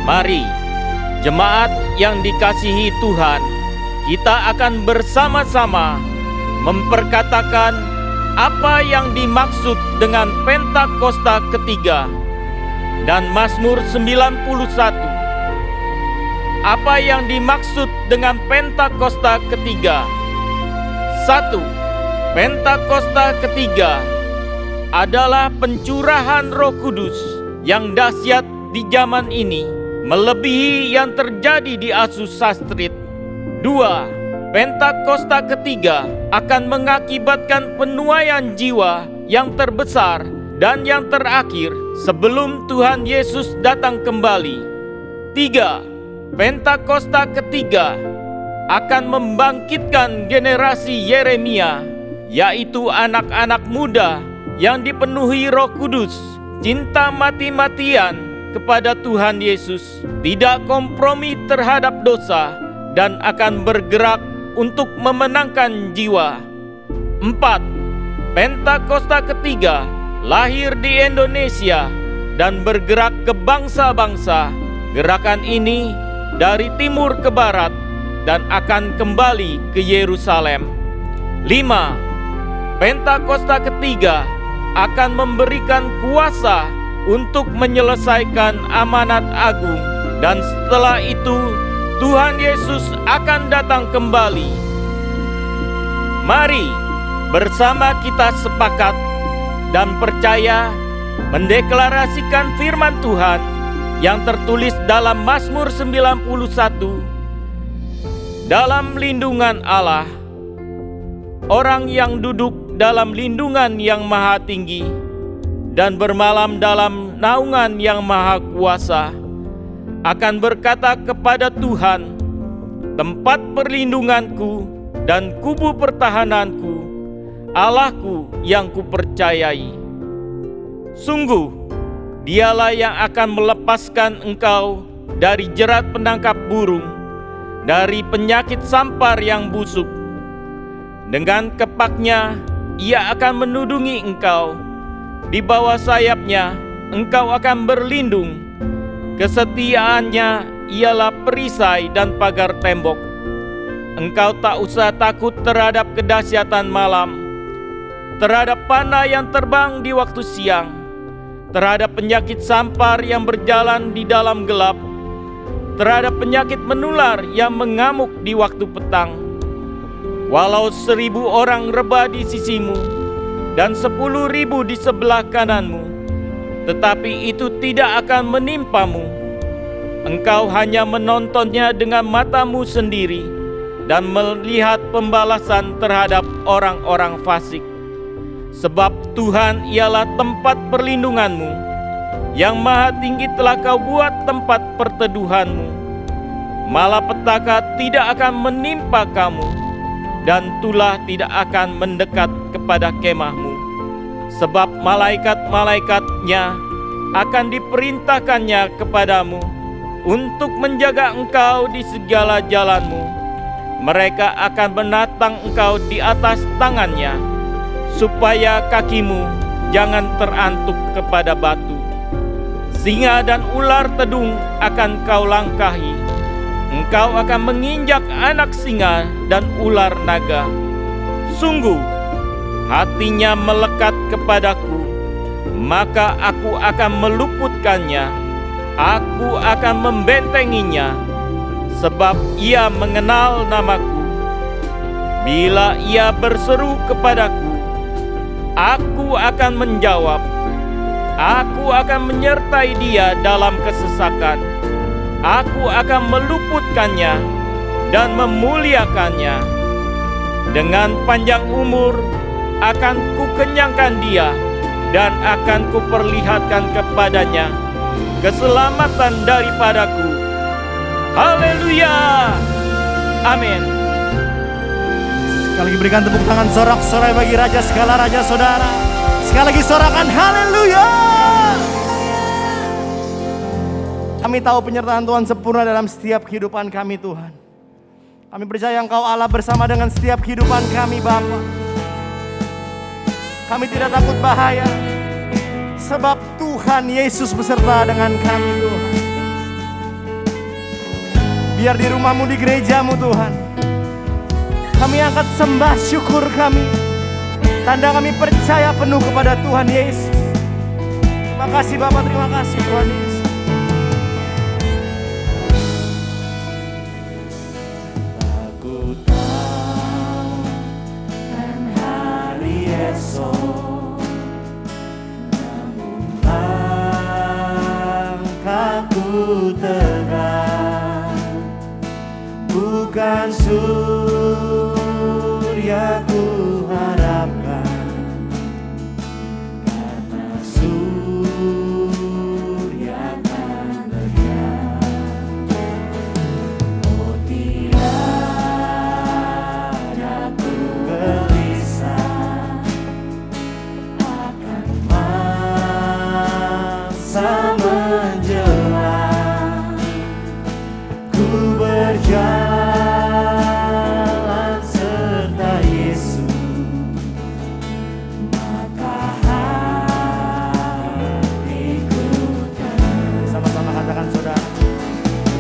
Mari, jemaat yang dikasihi Tuhan, kita akan bersama-sama memperkatakan apa yang dimaksud dengan Pentakosta ketiga dan Mazmur 91. Apa yang dimaksud dengan Pentakosta ketiga? 1. Pentakosta ketiga adalah pencurahan Roh Kudus yang dahsyat di zaman ini, melebihi yang terjadi di Asus Sastrit. 2. Pentakosta ketiga akan mengakibatkan penuaian jiwa yang terbesar dan yang terakhir sebelum Tuhan Yesus datang kembali. 3. Pentakosta ketiga akan membangkitkan generasi Yeremia, yaitu anak-anak muda yang dipenuhi Roh Kudus, cinta mati-matian kepada Tuhan Yesus, tidak kompromi terhadap dosa, dan akan bergerak untuk memenangkan jiwa. 4. Pentakosta ketiga lahir di Indonesia dan bergerak ke bangsa-bangsa. Gerakan ini dari timur ke barat dan akan kembali ke Yerusalem. 5. Pentakosta ketiga akan memberikan kuasa untuk menyelesaikan amanat agung, dan setelah itu Tuhan Yesus akan datang kembali. Mari bersama kita sepakat dan percaya mendeklarasikan firman Tuhan yang tertulis dalam Mazmur 91. Dalam lindungan Allah, orang yang duduk dalam lindungan yang maha tinggi dan bermalam dalam naungan yang maha kuasa akan berkata kepada Tuhan, tempat perlindunganku dan kubu pertahananku, Allahku yang kupercayai. Sungguh, Dialah yang akan melepaskan engkau dari jerat penangkap burung, dari penyakit sampar yang busuk. Dengan kepaknya Ia akan menudungi engkau, di bawah sayapnya engkau akan berlindung. Kesetiaannya ialah perisai dan pagar tembok. Engkau tak usah takut terhadap kedahsyatan malam, terhadap panah yang terbang di waktu siang, terhadap penyakit sampar yang berjalan di dalam gelap, terhadap penyakit menular yang mengamuk di waktu petang. Walau 1.000 orang rebah di sisimu dan 10.000 di sebelah kananmu, tetapi itu tidak akan menimpamu. Engkau hanya menontonnya dengan matamu sendiri dan melihat pembalasan terhadap orang-orang fasik. Sebab Tuhan ialah tempat perlindunganmu, yang maha tinggi telah kau buat tempat perteduhanmu. Malapetaka tidak akan menimpa kamu, dan tulah tidak akan mendekat kepada kemahmu. Sebab malaikat-malaikatnya akan diperintahkannya kepadamu untuk menjaga engkau di segala jalanmu. Mereka akan menatang engkau di atas tangannya, supaya kakimu jangan terantuk kepada batu. Singa dan ular tedung akan kau langkahi. Engkau akan menginjak anak singa dan ular naga. Sungguh, hatinya melekat kepadaku, maka aku akan meluputkannya. Aku akan membentenginya, sebab ia mengenal namaku. Bila ia berseru kepadaku, aku akan menjawab. Aku akan menyertai dia dalam kesesakan. Aku akan meluputkannya dan memuliakannya. Dengan panjang umur akan kukenyangkan dia, dan akan kuperlihatkan kepadanya keselamatan daripadaku. Haleluya! Amin. Sekali lagi berikan tepuk tangan sorak-sorai bagi Raja segala Raja Saudara. Sekali lagi sorakan haleluya. Kami tahu penyertaan Tuhan sempurna dalam setiap kehidupan kami, Tuhan. Kami percaya Engkau Allah bersama dengan setiap kehidupan kami, Bapa. Kami tidak takut bahaya, sebab Tuhan Yesus beserta dengan kami, Tuhan. biar di rumahmu, di gerejamu Tuhan. Kami angkat sembah syukur kami, tanda kami percaya penuh kepada Tuhan Yesus. Terima kasih Bapak, terima kasih Tuhan Yesus. Aku tahu kan hari esok, namun langkahku tegak, bukan surya ku harapkan, karena surya kan bersinar. Oh tiada ku gelisah akan masa menjelang, ku berjalan serta Yesus, maka hatiku tenang. Sama-sama katakan saudara.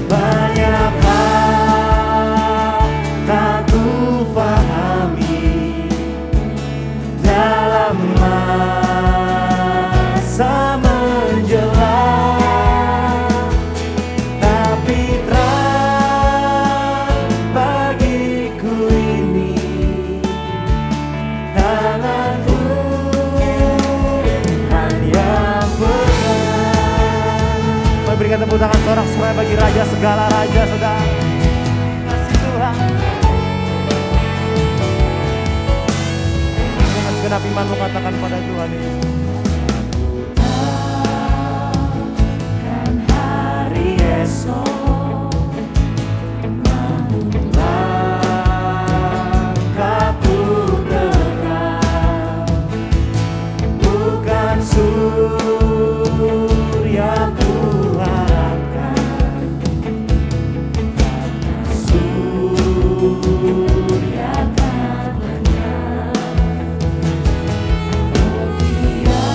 Banyak hal tak ku pahami dalam masa menjelang, tapi terang bagiku ini tangan Tuhan yang pegang. Mari berikan tepuk tangan sorak-sorai bagi Raja segala raja, saudara. Kasih Tuhan. Dengan segenap imanmu katakan pada Tuhan ini. Kan hari esok, namun langkahku tegak, bukan surya ku harapkan, karena surya kan lenyap. Oh tiada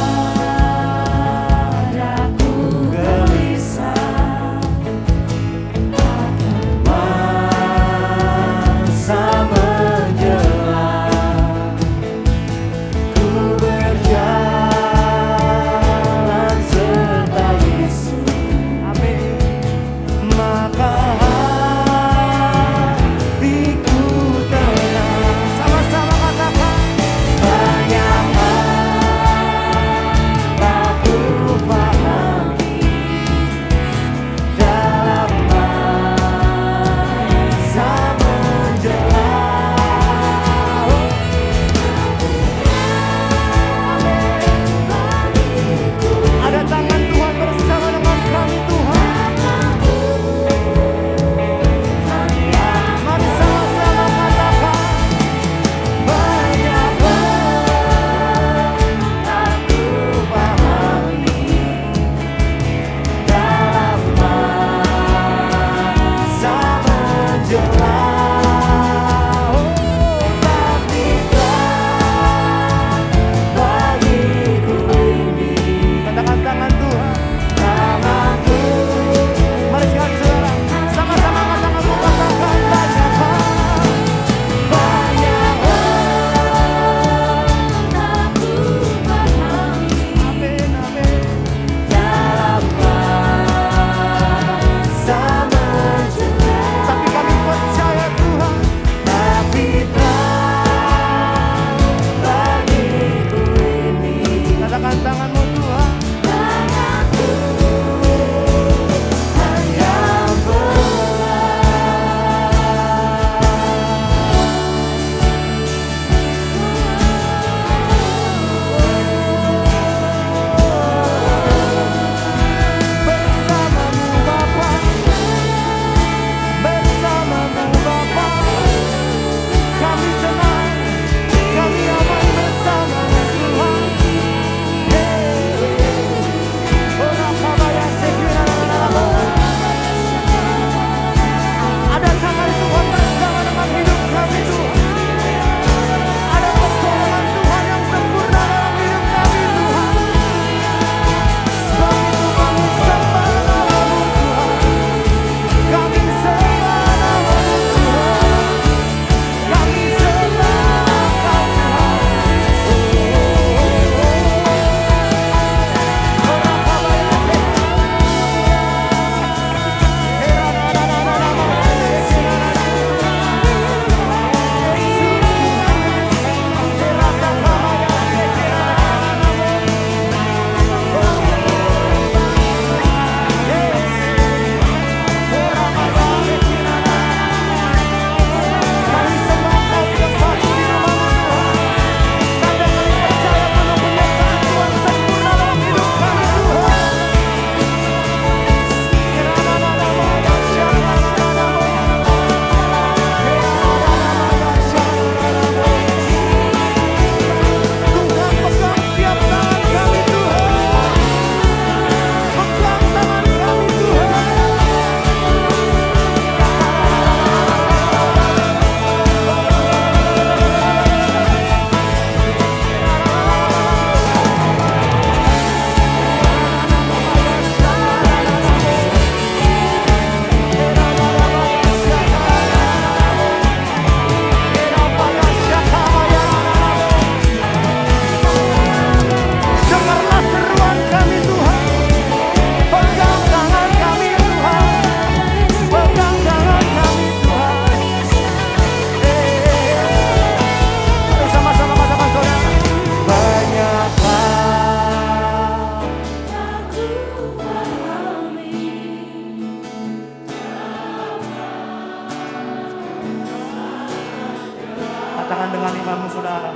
dengan imanmu saudara.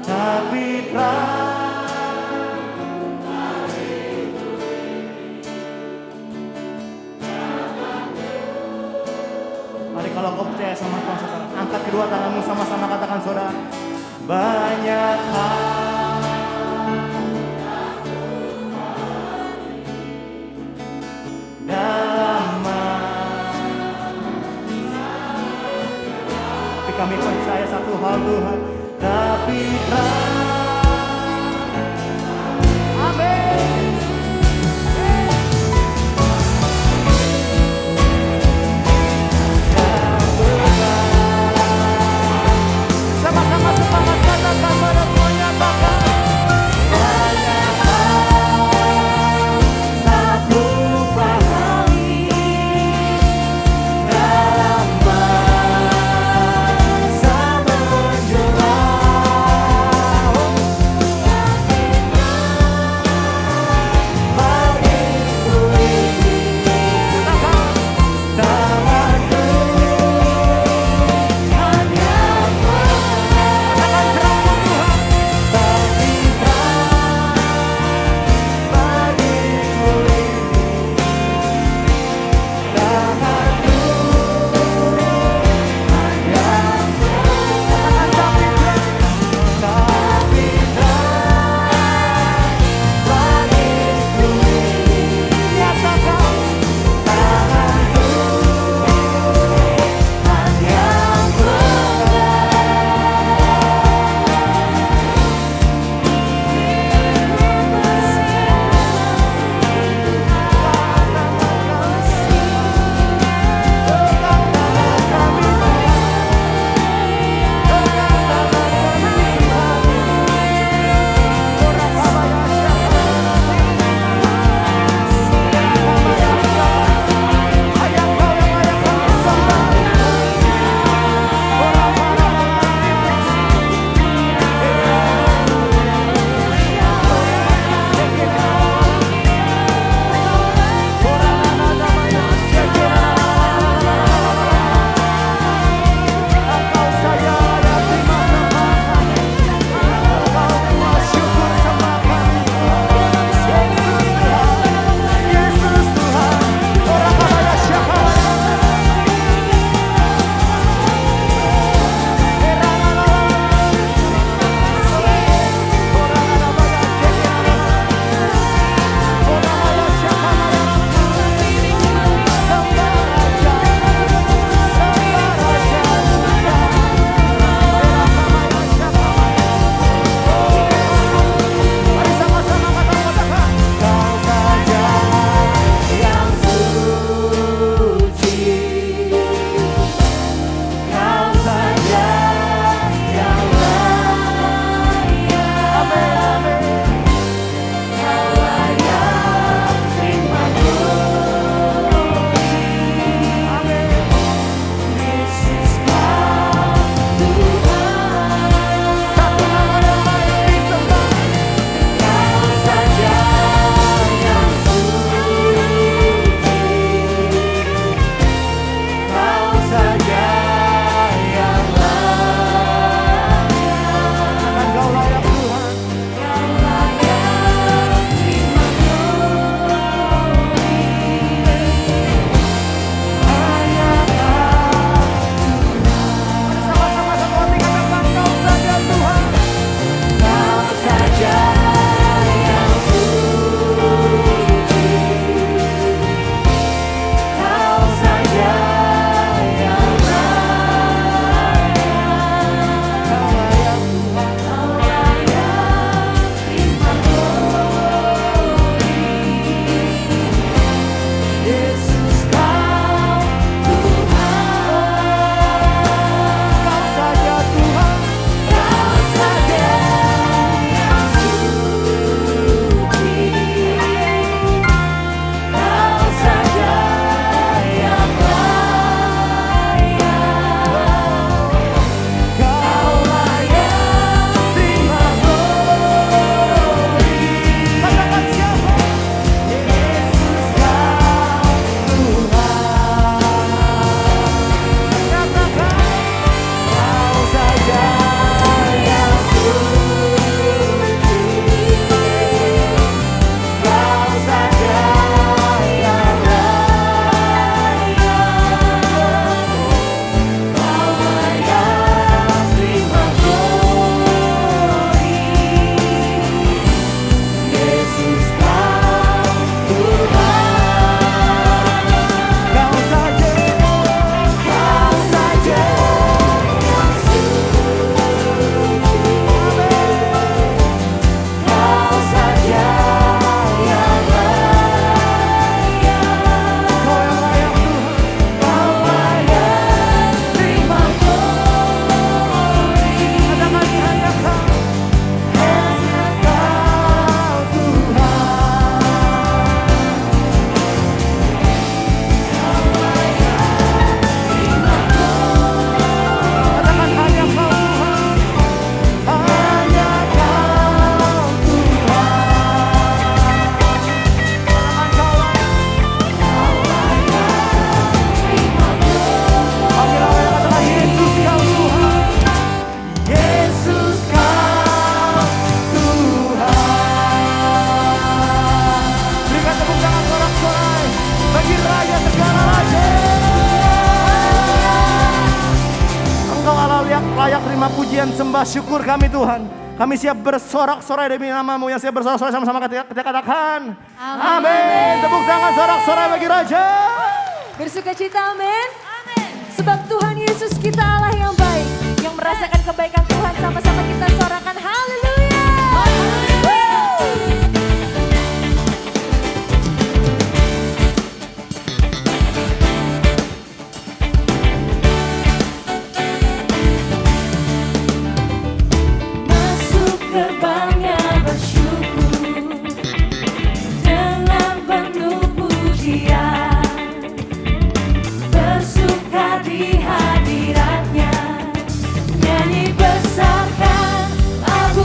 Tapi mari kalau kau percaya sama Tuhan saudara, angkat kedua tanganmu sama-sama katakan saudara. Banyak hal dalam tapi kami percaya satu hal Tuhan. Tapi amin. Sama-sama semangat katakan pada menyatakan banyak hal tak ku pahami dalam masa menjelang. puji Raja segala raja. Engkau Allah layak terima pujian sembah syukur kami Tuhan. Kami siap bersorak-sorai demi nama-Mu yang siap bersorak-sorai sama-sama kita katakan. Amin. Tepuk tangan sorak-sorai bagi Raja. Bersukacita, amin. Sebab Tuhan Yesus kita Allah yang baik, yang merasakan kebaikan Tuhan, sama-sama kita sorakan haleluya. Masuk gerbangnya bersyukur dengan penuh pujian, bersuka di hadiratnya, nyanyi besarkan lagu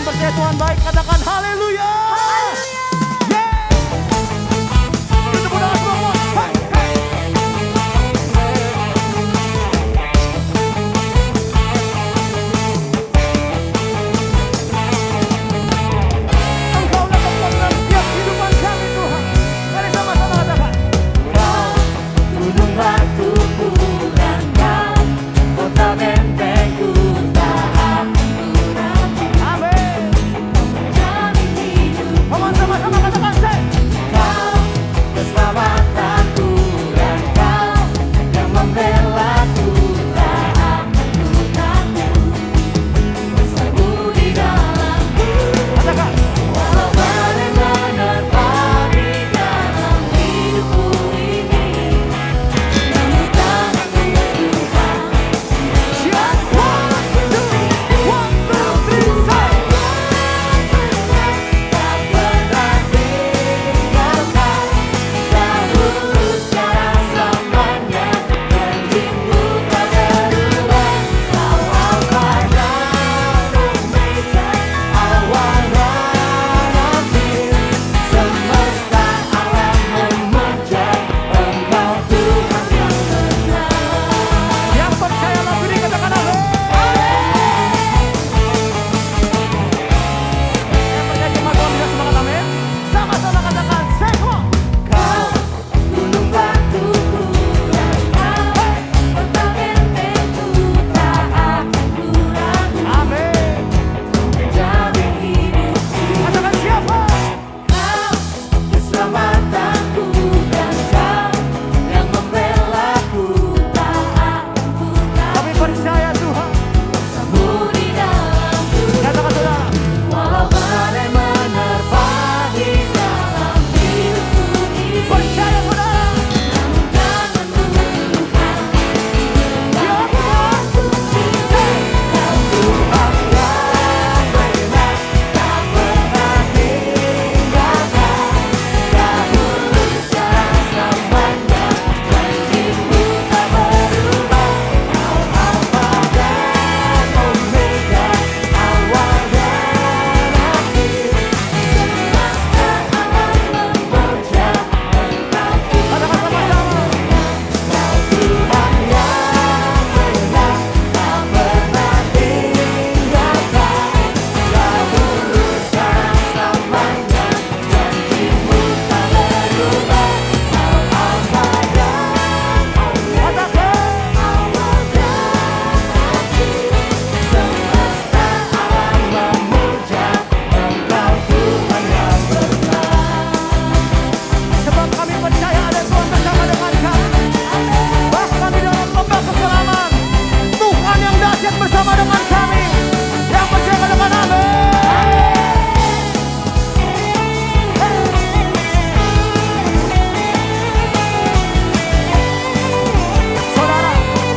yang percaya Tuhan baik, katakan haleluya. Itu berdoa semua. Hai, hai. Engkaulah tempat dan setiap kehidupan kami Tuhan. Mari sama-sama katakan. Kau gunung batuku dan kau kota bentengku tak ampun. Amin. Jamin hidup Come on, sama-sama katakan. Say. kau keselamatanku dan kau yang membelaku tak ampun aku. Bersembunyi di dalamku Katakan. walau badai menerpa di dalam hidupku ini. Namun tanganmu Tuhan Siap. One, two, three, say. tak pernah tinggalkan. Dahulu sekarang selamanya janjimu tak berubah. Kau Alfa dan Omega, awal dan akhir. Semesta alam memuja Engkau Tuhan yang benar. Yang percaya lagu ini katakan amin. Yang percaya cuma Tuhan bisa semangat amin. Sama-sama katakan. Say, come on. Kau gunung batuku dan kau kota bentengku tak akan kuragukan. Amin. Jamin hidupku Katakan siapa? kau keselamatanku dan kau yang membelaku tak akan kuragukan. Kami percaya Tuhan. Bersembunyi dalamku Katakan saudara. walau badai menerpa di dalam hidupku ini. Percaya saudara. Namun tanganmu Tuhan Siapa? Kau Tuhan yang benar, tak pernah tinggalkan. Dahulu sekarang selamanya janjimu tak berubah. Kau Alfa dan Omega, awal dan akhir. Semesta alam memuja Engkau Tuhan Katakan sama-sama. Kau Tuhan yang benar, tak pernah tinggalkan. Dahulu sekarang selamanya janjimu tak berubah. Kau Alfa dan Omega, awal dan akhir. Semesta alam memuja Engkau Tuhan yang benar. Sebab kami percaya ada Tuhan bersama dengan kami. Bahkan di dalam lembah kekelaman, Tuhan yang dahsyat bersama dengan kami. Yang percaya katakan amin. Saudara,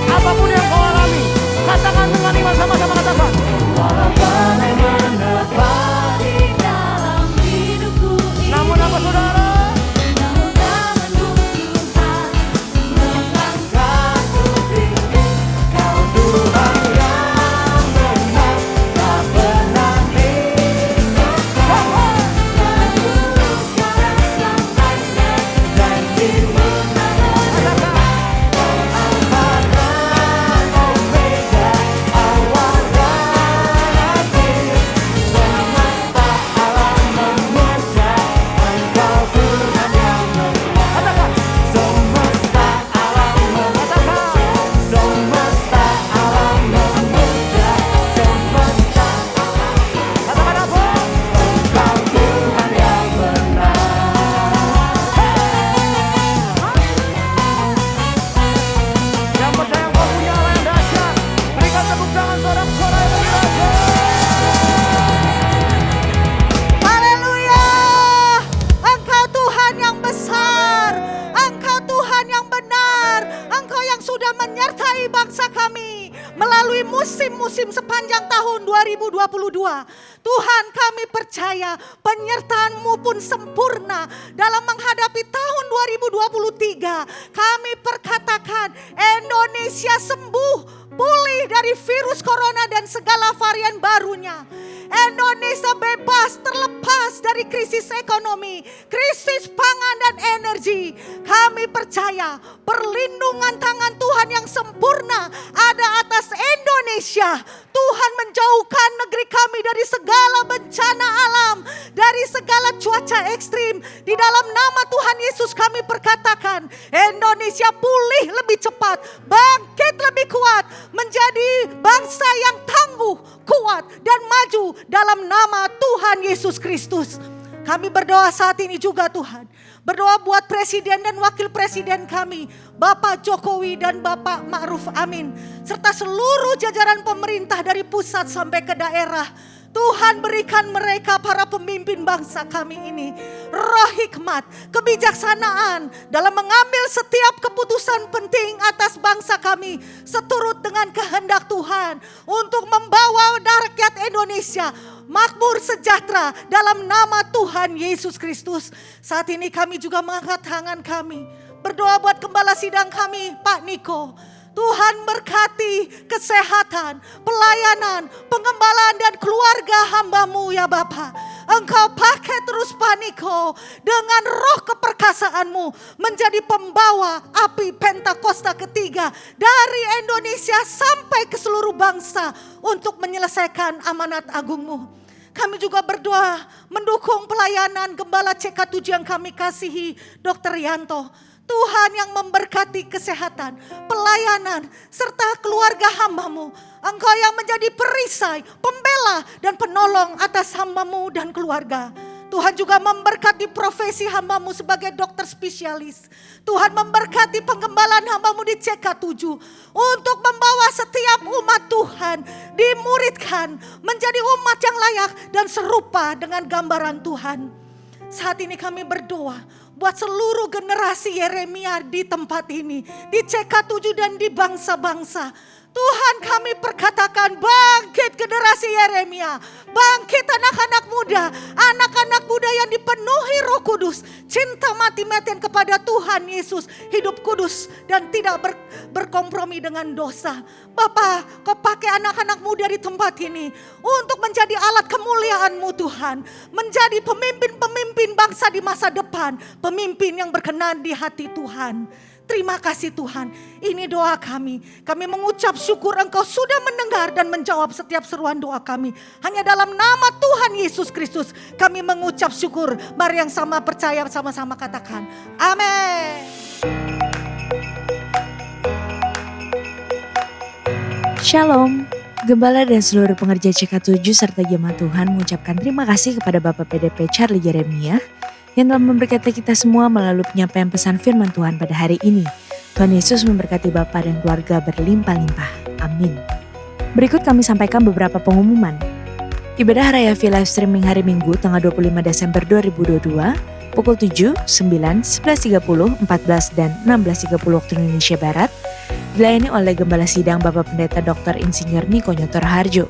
apapun yang kau alami, katakan dengan iman sama-sama katakan. Walau badai menerpa di dalam hidupku ini. Namun apa saudara? Namun tanganmu Tuhan mengangkatku tinggi. Kau Tuhan yang benar, tak pernah tinggalkan. Dahulu sekarang selamanya janjimu tak berubah. Kau Alfa dan Omega, awal dan akhir. Semesta alam memuja Engkau Tuhan yang benar. Katakan. Semesta alam memuja, semesta alam memuja, semesta Katakan apa? Engkau Tuhan yang benar. Yang percaya kau punya Allah yang dahsyat, berikan tepuk tangan sorak-sorai bagi Raja. Haleluya. Engkau Tuhan yang besar. Engkau Tuhan yang benar. Engkau yang sudah menyertai bangsa kami melalui musim-musim sepanjang tahun 2022. Tuhan, kami percaya penyertaan-Mu pun sempurna dalam menghadapi tahun 2023. Kami perkatakan Indonesia sembuh, pulih dari virus corona dan segala varian barunya. Indonesia dari krisis ekonomi, krisis pangan dan energi. Kami percaya perlindungan tangan Tuhan yang sempurna ada atas Indonesia. Tuhan menjauhkan negeri kami dari segala bencana alam, dari segala cuaca ekstrim. Di dalam nama Tuhan Yesus kami perkatakan, Indonesia pulih lebih cepat, bangkit lebih kuat, menjadi bangsa yang tangguh, kuat dan maju dalam nama Tuhan Yesus Kristus. Kami berdoa saat ini juga Tuhan. Berdoa buat presiden dan wakil presiden kami, Bapak Jokowi dan Bapak Ma'ruf Amin. Serta seluruh jajaran pemerintah dari pusat sampai ke daerah. Tuhan berikan mereka para pemimpin bangsa kami ini roh hikmat, kebijaksanaan dalam mengambil setiap keputusan penting atas bangsa kami seturut dengan kehendak Tuhan untuk membawa rakyat Indonesia makmur sejahtera dalam nama Tuhan Yesus Kristus. Saat ini kami juga mengangkat tangan kami berdoa buat gembala sidang kami Pak Niko. Tuhan berkati kesehatan, pelayanan, pengembalaan dan keluarga hamba-Mu ya Bapa. Engkau pakai terus Pak Niko dengan roh keperkasaanmu menjadi pembawa api Pentakosta ketiga dari Indonesia sampai ke seluruh bangsa untuk menyelesaikan amanat agungmu. Kami juga berdoa mendukung pelayanan Gembala CK7 yang kami kasihi Dr. Yanto. Tuhan yang memberkati kesehatan, pelayanan, serta keluarga hamba-Mu. Engkau yang menjadi perisai, pembela, dan penolong atas hamba-Mu dan keluarga. Tuhan juga memberkati profesi hamba-Mu sebagai dokter spesialis. Tuhan memberkati penggembalaan hamba-Mu di CK7 untuk membawa setiap umat Tuhan dimuridkan menjadi umat yang layak dan serupa dengan gambaran Tuhan. Saat ini kami berdoa buat seluruh generasi Yeremia di tempat ini, di CK7 dan di bangsa-bangsa. Tuhan kami perkatakan bangkit generasi Yeremia, bangkit anak-anak muda yang dipenuhi Roh Kudus, cinta mati-matian kepada Tuhan Yesus, hidup kudus dan tidak berkompromi dengan dosa. Bapa, Kau pakai anak-anak muda di tempat ini untuk menjadi alat kemuliaan-Mu Tuhan, menjadi pemimpin-pemimpin bangsa di masa depan, pemimpin yang berkenan di hati Tuhan. Terima kasih Tuhan, ini doa kami. Kami mengucap syukur Engkau sudah mendengar dan menjawab setiap seruan doa kami. Hanya dalam nama Tuhan Yesus Kristus kami mengucap syukur. Mari yang sama percaya sama-sama katakan amin. Shalom, Gembala dan seluruh pengerja CK7 serta jemaat Tuhan mengucapkan terima kasih kepada Bapak PDP Charlie Yeremia yang telah memberkati kita semua melalui penyampaian pesan firman Tuhan pada hari ini. Tuhan Yesus memberkati Bapak dan keluarga berlimpah-limpah. Amin. Berikut kami sampaikan beberapa pengumuman. Ibadah Raya via live streaming hari Minggu tanggal 25 Desember 2022 pukul 7, 9, 11.30, 14, dan 16.30 waktu Indonesia Barat dilayani oleh Gembala Sidang Bapak Pendeta Dr. Insinyur Niko Nyotor Harjo.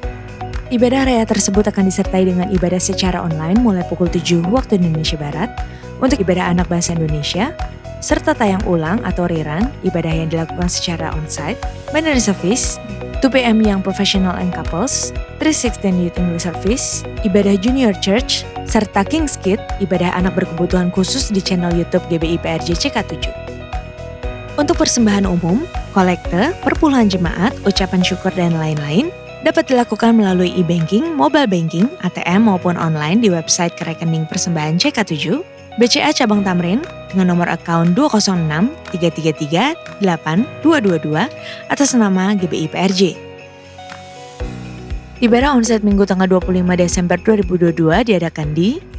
Ibadah raya tersebut akan disertai dengan ibadah secara online mulai pukul 7 waktu Indonesia Barat untuk ibadah anak bahasa Indonesia, serta tayang ulang atau rerun ibadah yang dilakukan secara onsite, Binary Service, 2 PM Young Professional and Couples, 316 Youth English Service, ibadah Junior Church, serta King's Kid, ibadah anak berkebutuhan khusus di channel YouTube GBI PRJ CK7. Untuk persembahan umum, kolekte, perpuluhan jemaat, ucapan syukur dan lain-lain, dapat dilakukan melalui e-banking, mobile banking, ATM maupun online di website rekening persembahan CK7, BCA Cabang Tamrin dengan nomor akun 206 333 8222 atas nama GBI PRJ. Ibadah onsite Minggu tanggal 25 Desember 2022 diadakan di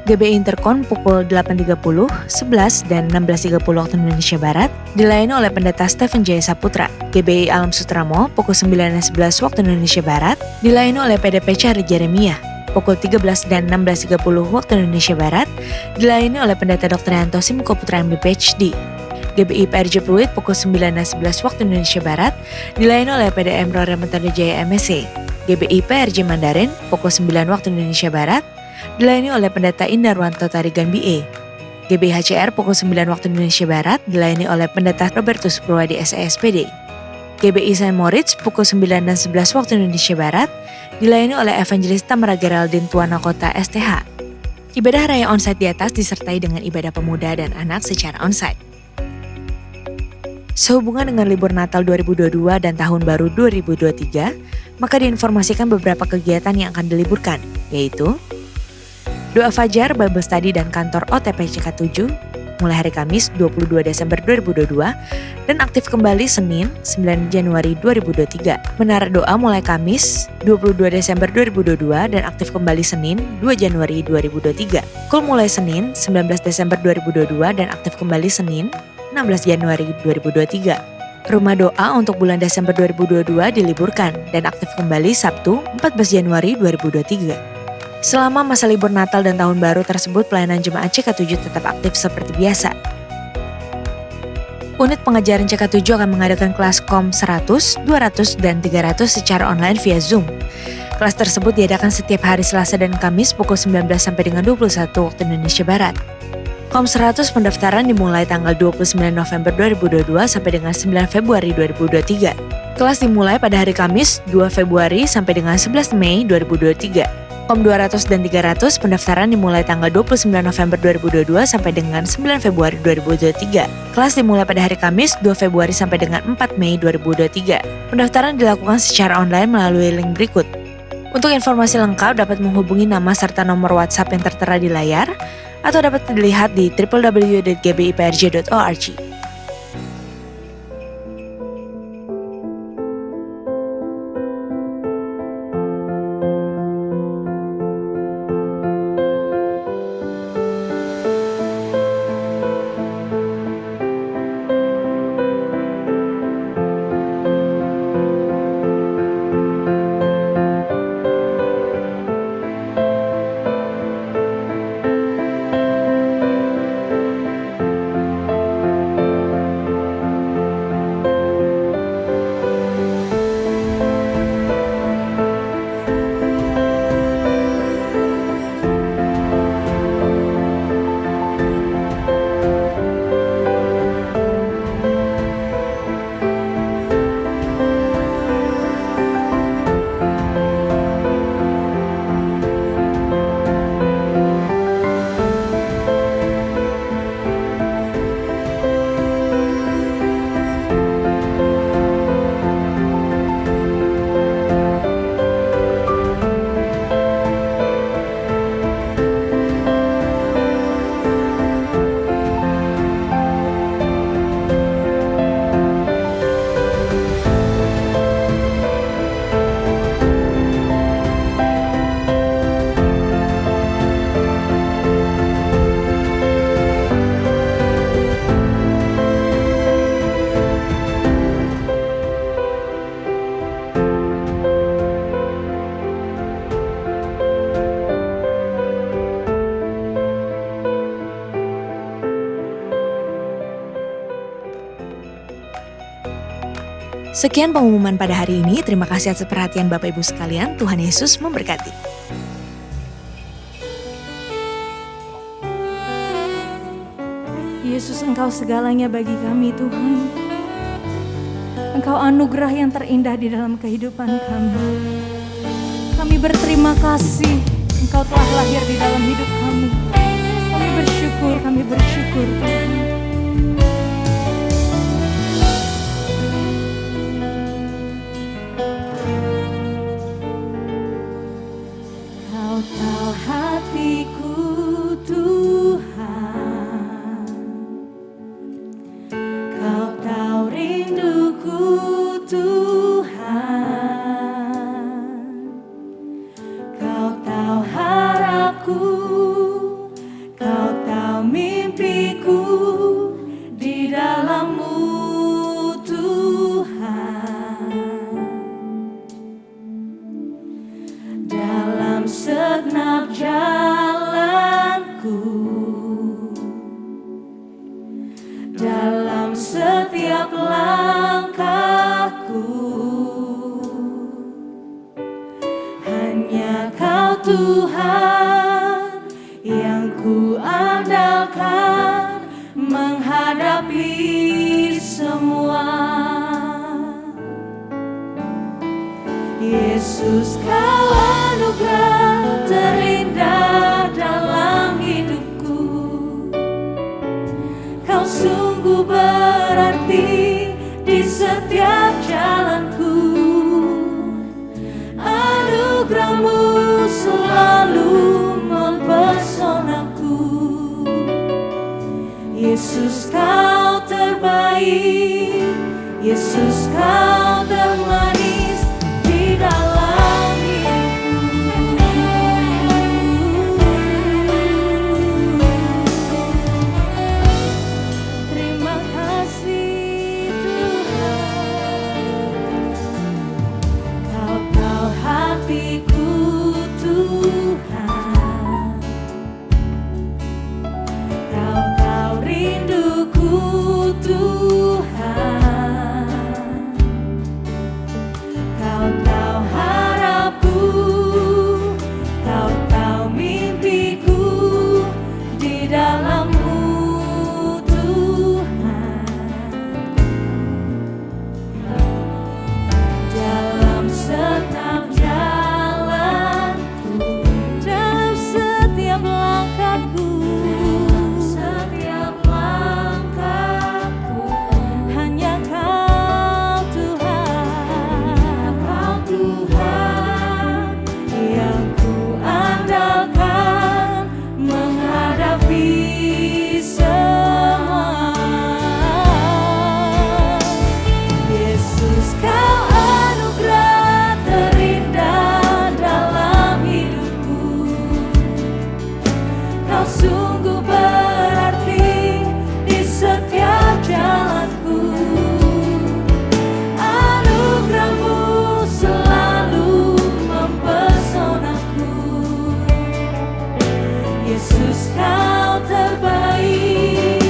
GBI Interkon pukul 8.30, 11, dan 16.30 waktu Indonesia Barat dilayani oleh Pendeta Stephen Jaya Saputra. GBI Alam Sutra Mall pukul 9 dan 11 waktu Indonesia Barat dilayani oleh PDP Charlie Jeremiah. Pukul 13 dan 16.30 waktu Indonesia Barat dilayani oleh Pendeta Dr. Yanto Simko Putra MD PhD. GBI PRJ Pluit pukul 9 dan 11 waktu Indonesia Barat dilayani oleh PDM Rora Metode Jaya MSc. GBI PRJ Mandarin pukul 9 waktu Indonesia Barat dilayani oleh Pendeta Indarwanto Tarigan BA. GBI HCR pukul 9 waktu Indonesia Barat dilayani oleh Pendeta Robertus Purwadi SASPD. GBI Saint Moritz pukul 9 dan 11 waktu Indonesia Barat dilayani oleh Evangelis Tamara Geraldine Tuana Kota STH. Ibadah raya onsite di atas disertai dengan ibadah pemuda dan anak secara onsite. Sehubungan dengan libur Natal 2022 dan Tahun Baru 2023, maka diinformasikan beberapa kegiatan yang akan diliburkan, yaitu Doa Fajar, Bible Study, dan kantor OTP CK7 mulai hari Kamis 22 Desember 2022 dan aktif kembali Senin 9 Januari 2023. Menara Doa mulai Kamis 22 Desember 2022 dan aktif kembali Senin 2 Januari 2023. Kul mulai Senin 19 Desember 2022 dan aktif kembali Senin 16 Januari 2023. Rumah Doa untuk bulan Desember 2022 diliburkan dan aktif kembali Sabtu 14 Januari 2023. Selama masa libur Natal dan Tahun Baru tersebut, pelayanan jemaat CK7 tetap aktif seperti biasa. Unit pengajaran CK7 akan mengadakan kelas KOM 100, 200, dan 300 secara online via Zoom. Kelas tersebut diadakan setiap hari Selasa dan Kamis pukul 19 sampai dengan 21 waktu Indonesia Barat. KOM 100 pendaftaran dimulai tanggal 29 November 2022 sampai dengan 9 Februari 2023. Kelas dimulai pada hari Kamis 2 Februari sampai dengan 11 Mei 2023. KOM 200 dan 300 pendaftaran dimulai tanggal 29 November 2022 sampai dengan 9 Februari 2023. Kelas dimulai pada hari Kamis 2 Februari sampai dengan 4 Mei 2023. Pendaftaran dilakukan secara online melalui link berikut. Untuk informasi lengkap dapat menghubungi nama serta nomor WhatsApp yang tertera di layar atau dapat dilihat di www.gbiprj.org. Sekian pengumuman pada hari ini. Terima kasih atas perhatian Bapak Ibu sekalian. Tuhan Yesus memberkati. Yesus, Engkau segalanya bagi kami Tuhan. Engkau anugerah yang terindah di dalam kehidupan kami. Kami berterima kasih Engkau telah lahir di dalam hidup kami. Kami bersyukur Tuhan. Kau tahu hatiku Tuhan. Kau tahu rinduku Tuhan. Kau tahu harapku dalam segenap jalanku, dalam setiap langkahku, hanya Kau Tuhan yang ku andalkan menghadapi semua. Yesus, Kau anugerah terindah dalam hidupku. Kau sungguh berarti di setiap jalanku. Anugerah-Mu selalu mempesonaku. Yesus, Kau terbaik. Yesus, Kau termanis di dalam hidupku. Terima kasih Tuhan, Kau tahu hatiku Tuhan, Kau tahu rinduku Tuhan, Kau tahu harapku, Kau tahu mimpiku di dalam-Mu Tuhan. Dalam setiap jalanku, dalam setiap langkahku, hanya Kau Tuhan, yang ku andalkan menghadapi semua. Yesus, Kau anugerah terindah dalam hidupku. Kau sungguh berarti di setiap jalanku. Anugerah-Mu selalu mempesonaku. Yesus, Kau terbaik.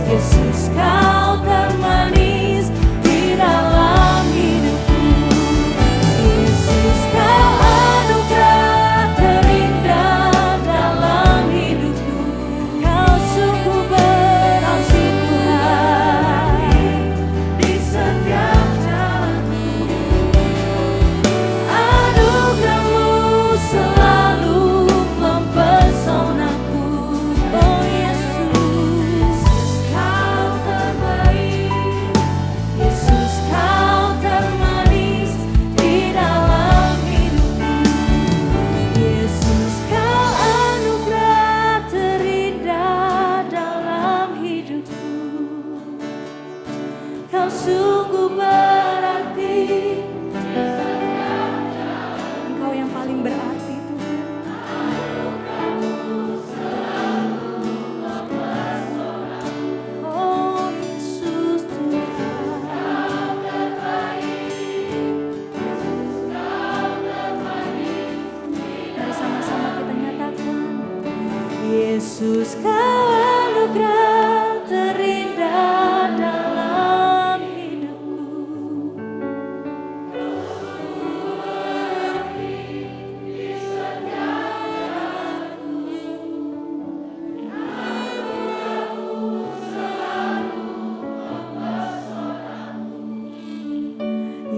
Yesus, Kau termanis di dalam hidupku. Yesus, Kau anugerah terindah dalam hidupku. Kau sungguh berarti di setiap jalanku. Anugerah-Mu selalu mempesonaku. Oh Yesus, Kau terbaik. Yesus, Kau termanis di dalam hidupku. Yesus, Kau anugerah terindah dalam hidupku. Kau sungguh berarti. Engkau yang paling berarti Tuhan. Oh Yesus Tuhan, mari sama-sama kita nyatakan. Yesus, Kau anugerah terindah dalam hidupku.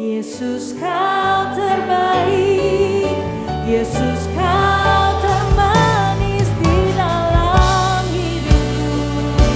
Yesus, Kau terbaik. Yesus, Kau termanis di dalam hidupku.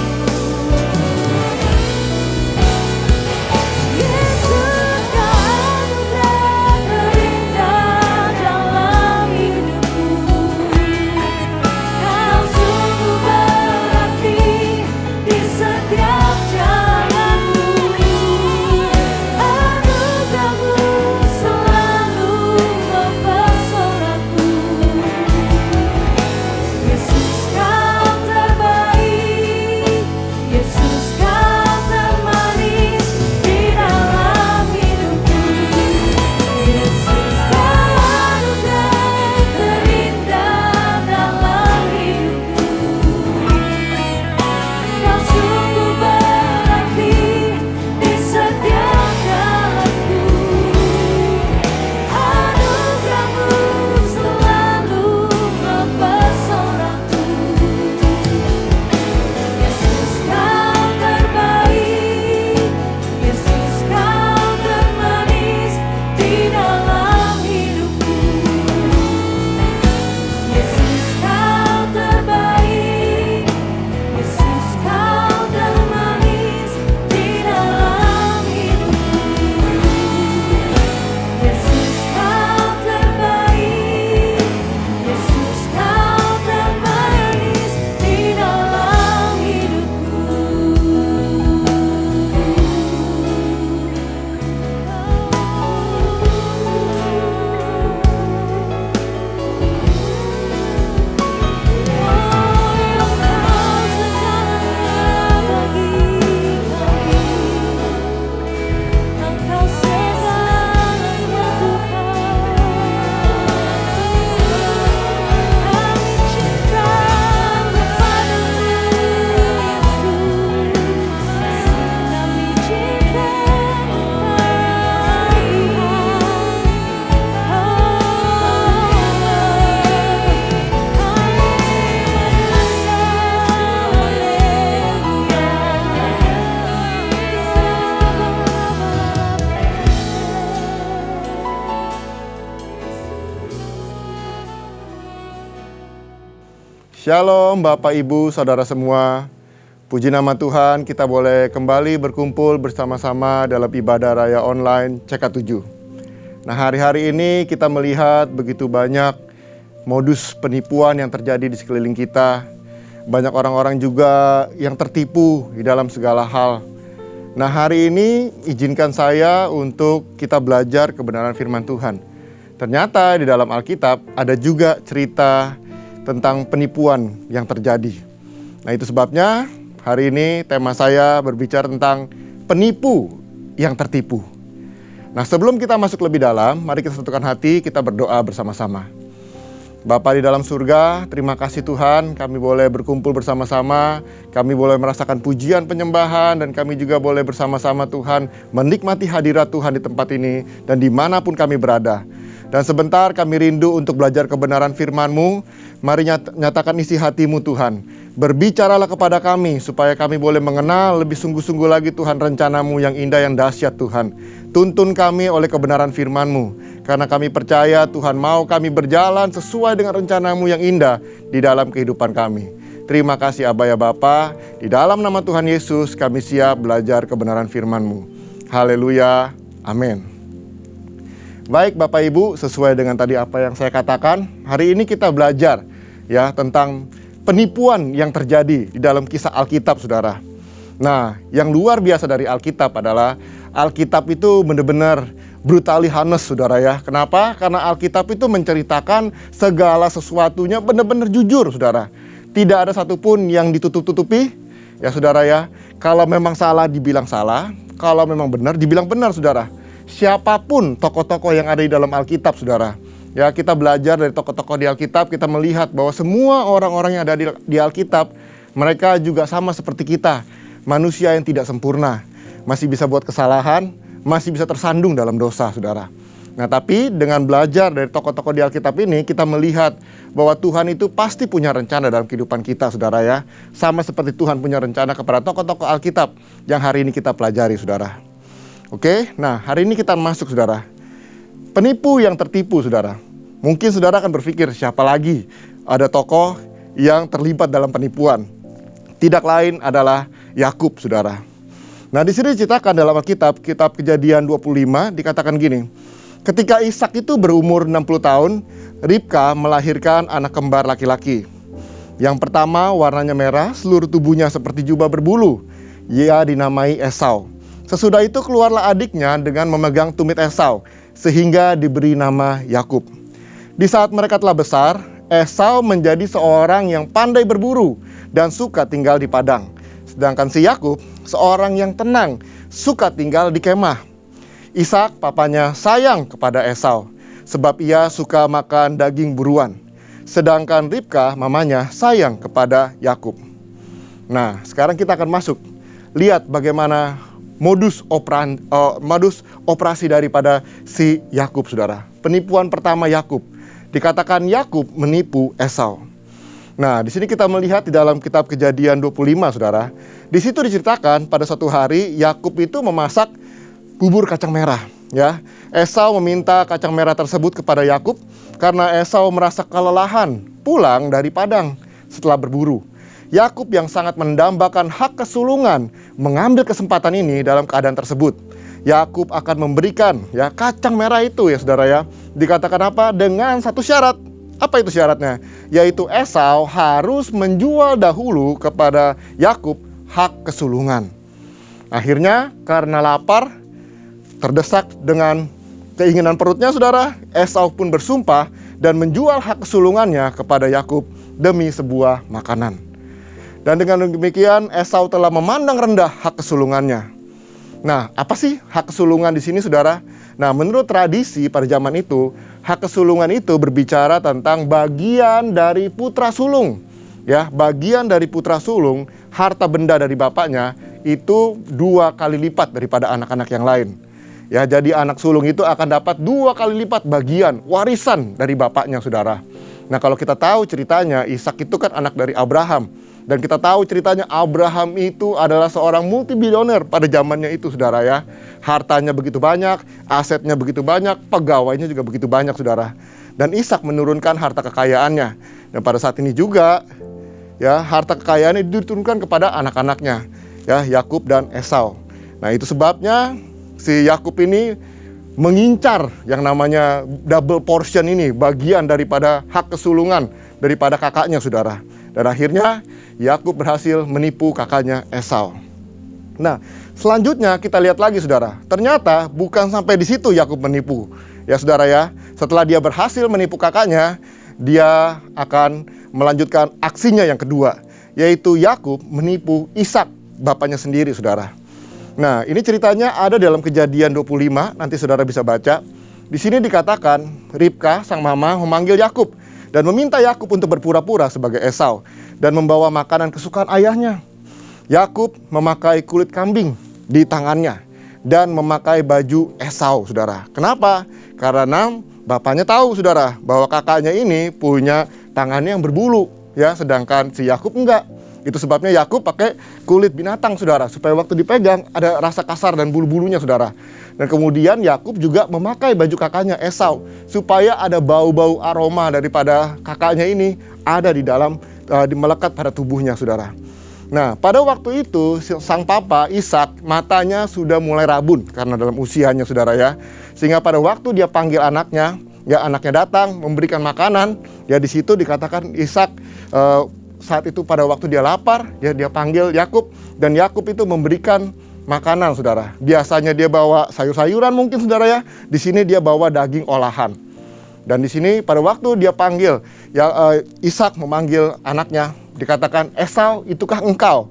Shalom Bapak Ibu Saudara semua. Puji nama Tuhan, kita boleh kembali berkumpul bersama-sama dalam ibadah raya online CK7. Nah, hari-hari ini kita melihat begitu banyak modus penipuan yang terjadi di sekeliling kita. Banyak orang-orang juga yang tertipu di dalam segala hal. Nah, hari ini izinkan saya untuk kita belajar kebenaran firman Tuhan. Ternyata di dalam Alkitab ada juga cerita tentang penipuan yang terjadi. Nah, itu sebabnya hari ini tema saya berbicara tentang penipu yang tertipu. Nah, sebelum kita masuk lebih dalam, mari kita satukan hati, kita berdoa bersama-sama. Bapa di dalam surga, terima kasih Tuhan, kami boleh berkumpul bersama-sama, kami boleh merasakan pujian penyembahan, dan kami juga boleh bersama-sama Tuhan menikmati hadirat Tuhan di tempat ini dan dimanapun kami berada. Dan sebentar kami rindu untuk belajar kebenaran firman-Mu. Mari nyatakan isi hati-Mu Tuhan. Berbicaralah kepada kami supaya kami boleh mengenal lebih sungguh-sungguh lagi Tuhan rencana-Mu yang indah, yang dahsyat Tuhan. Tuntun kami oleh kebenaran firman-Mu. Karena kami percaya Tuhan mau kami berjalan sesuai dengan rencana-Mu yang indah di dalam kehidupan kami. Terima kasih Aba ya Bapa. Di dalam nama Tuhan Yesus kami siap belajar kebenaran firman-Mu. Haleluya. Amin. Baik Bapak Ibu, sesuai dengan tadi apa yang saya katakan, hari ini kita belajar ya tentang penipuan yang terjadi di dalam kisah Alkitab, Saudara. Nah, yang luar biasa dari Alkitab adalah Alkitab itu benar-benar brutally honest, Saudara ya. Kenapa? Karena Alkitab itu menceritakan segala sesuatunya benar-benar jujur, Saudara. Tidak ada satupun yang ditutup-tutupi, ya Saudara ya. Kalau memang salah dibilang salah, kalau memang benar dibilang benar, Saudara. Siapapun tokoh-tokoh yang ada di dalam Alkitab, Saudara. Ya, kita belajar dari tokoh-tokoh di Alkitab, kita melihat bahwa semua orang-orang yang ada di Alkitab, mereka juga sama seperti kita. Manusia yang tidak sempurna, masih bisa buat kesalahan, masih bisa tersandung dalam dosa, Saudara. Nah, tapi dengan belajar dari tokoh-tokoh di Alkitab ini, kita melihat bahwa Tuhan itu pasti punya rencana dalam kehidupan kita, Saudara ya. Sama seperti Tuhan punya rencana kepada tokoh-tokoh Alkitab yang hari ini kita pelajari, Saudara. Oke, nah hari ini kita masuk, Saudara. Penipu yang tertipu, Saudara. Mungkin Saudara akan berpikir, siapa lagi ada tokoh yang terlibat dalam penipuan? Tidak lain adalah Yakub, Saudara. Nah, di sini diceritakan dalam Alkitab, kitab Kejadian 25, dikatakan gini. Ketika Ishak itu berumur 60 tahun, Ribka melahirkan anak kembar laki-laki. Yang pertama warnanya merah, seluruh tubuhnya seperti jubah berbulu. Ia dinamai Esau. Sesudah itu keluarlah adiknya dengan memegang tumit Esau, sehingga diberi nama Yakub. Di saat mereka telah besar, Esau menjadi seorang yang pandai berburu dan suka tinggal di padang. Sedangkan si Yakub, seorang yang tenang, suka tinggal di kemah. Ishak, papanya, sayang kepada Esau, sebab ia suka makan daging buruan. Sedangkan Ribka, mamanya, sayang kepada Yakub. Nah, sekarang kita akan masuk. Lihat bagaimana modus operasi daripada si Yakub, Saudara. Penipuan pertama Yakub. Dikatakan Yakub menipu Esau. Nah, di sini kita melihat di dalam kitab Kejadian 25, Saudara. Di situ diceritakan pada suatu hari Yakub itu memasak bubur kacang merah, ya. Esau meminta kacang merah tersebut kepada Yakub karena Esau merasa kelelahan pulang dari padang setelah berburu. Yakub yang sangat mendambakan hak kesulungan mengambil kesempatan ini dalam keadaan tersebut. Yakub akan memberikan ya kacang merah itu, ya Saudara ya. Dikatakan apa? Dengan satu syarat. Apa itu syaratnya? Yaitu Esau harus menjual dahulu kepada Yakub hak kesulungan. Akhirnya karena lapar, terdesak dengan keinginan perutnya, Saudara, Esau pun bersumpah dan menjual hak kesulungannya kepada Yakub demi sebuah makanan. Dan dengan demikian Esau telah memandang rendah hak kesulungannya. Nah, apa sih hak kesulungan di sini, Saudara? Nah, menurut tradisi pada zaman itu, hak kesulungan itu berbicara tentang bagian dari putra sulung. Ya, bagian dari putra sulung, harta benda dari bapaknya itu 2 kali lipat daripada anak-anak yang lain. Ya, jadi anak sulung itu akan dapat 2 kali lipat bagian warisan dari bapaknya, Saudara. Nah, kalau kita tahu ceritanya, Ishak itu kan anak dari Abraham. Dan kita tahu ceritanya Abraham itu adalah seorang multibilioner pada zamannya itu, Saudara ya. Hartanya begitu banyak, asetnya begitu banyak, pegawainya juga begitu banyak, Saudara. Dan Ishak menurunkan harta kekayaannya. Dan pada saat ini juga ya harta kekayaan itu diturunkan kepada anak-anaknya, ya Yakub dan Esau. Nah, itu sebabnya si Yakub ini mengincar yang namanya double portion ini, bagian daripada hak kesulungan daripada kakaknya, saudara. Dan akhirnya Yakub berhasil menipu kakaknya Esau. Nah, selanjutnya kita lihat lagi, saudara. Ternyata bukan sampai di situ Yakub menipu. Ya, saudara ya. Setelah dia berhasil menipu kakaknya, dia akan melanjutkan aksinya yang kedua, yaitu Yakub menipu Ishak, bapaknya sendiri, saudara. Nah, ini ceritanya ada dalam Kejadian 25, nanti saudara bisa baca. Di sini dikatakan Ribka, sang mama, memanggil Yakub dan meminta Yakub untuk berpura-pura sebagai Esau dan membawa makanan kesukaan ayahnya. Yakub memakai kulit kambing di tangannya dan memakai baju Esau, saudara. Kenapa? Karena bapaknya tahu, saudara, bahwa kakaknya ini punya tangannya yang berbulu, ya, sedangkan si Yakub enggak. Itu sebabnya Yakub pakai kulit binatang, saudara, supaya waktu dipegang ada rasa kasar dan bulu-bulunya, saudara. Dan kemudian Yakub juga memakai baju kakaknya Esau supaya ada bau-bau aroma daripada kakaknya ini ada di dalam melekat pada tubuhnya, saudara. Nah, pada waktu itu sang papa Ishak matanya sudah mulai rabun karena dalam usianya, saudara ya. Sehingga pada waktu dia panggil anaknya, ya anaknya datang memberikan makanan, ya di situ dikatakan Ishak saat itu pada waktu dia lapar, ya dia panggil Yakub dan Yakub itu memberikan makanan, saudara. Biasanya dia bawa sayur-sayuran mungkin, saudara ya. Di sini dia bawa daging olahan. Dan di sini pada waktu dia panggil, ya Ishak memanggil anaknya, dikatakan, Esau, itukah engkau?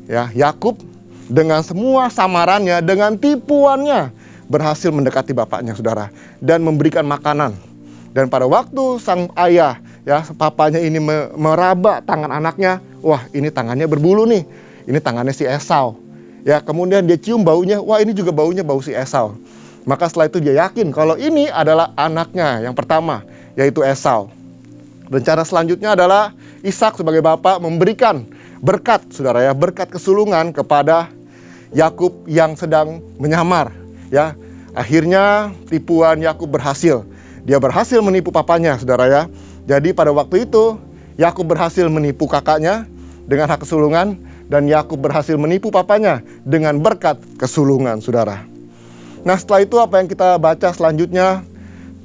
Ya, Yakub dengan semua samarannya, dengan tipuannya berhasil mendekati bapaknya, saudara, dan memberikan makanan. Dan pada waktu sang ayah, ya papanya ini meraba tangan anaknya, wah ini tangannya berbulu nih, ini tangannya si Esau. Ya, kemudian dia cium baunya, wah ini juga baunya bau si Esau. Maka setelah itu dia yakin kalau ini adalah anaknya yang pertama, yaitu Esau. Rencana selanjutnya adalah Ishak sebagai bapak memberikan berkat, saudara ya, berkat kesulungan kepada Yakub yang sedang menyamar. Ya, akhirnya tipuan Yakub berhasil. Dia berhasil menipu papanya, saudara ya. Jadi pada waktu itu Yakub berhasil menipu kakaknya dengan hak kesulungan dan Yakub berhasil menipu papanya dengan berkat kesulungan, saudara. Nah, setelah itu apa yang kita baca selanjutnya?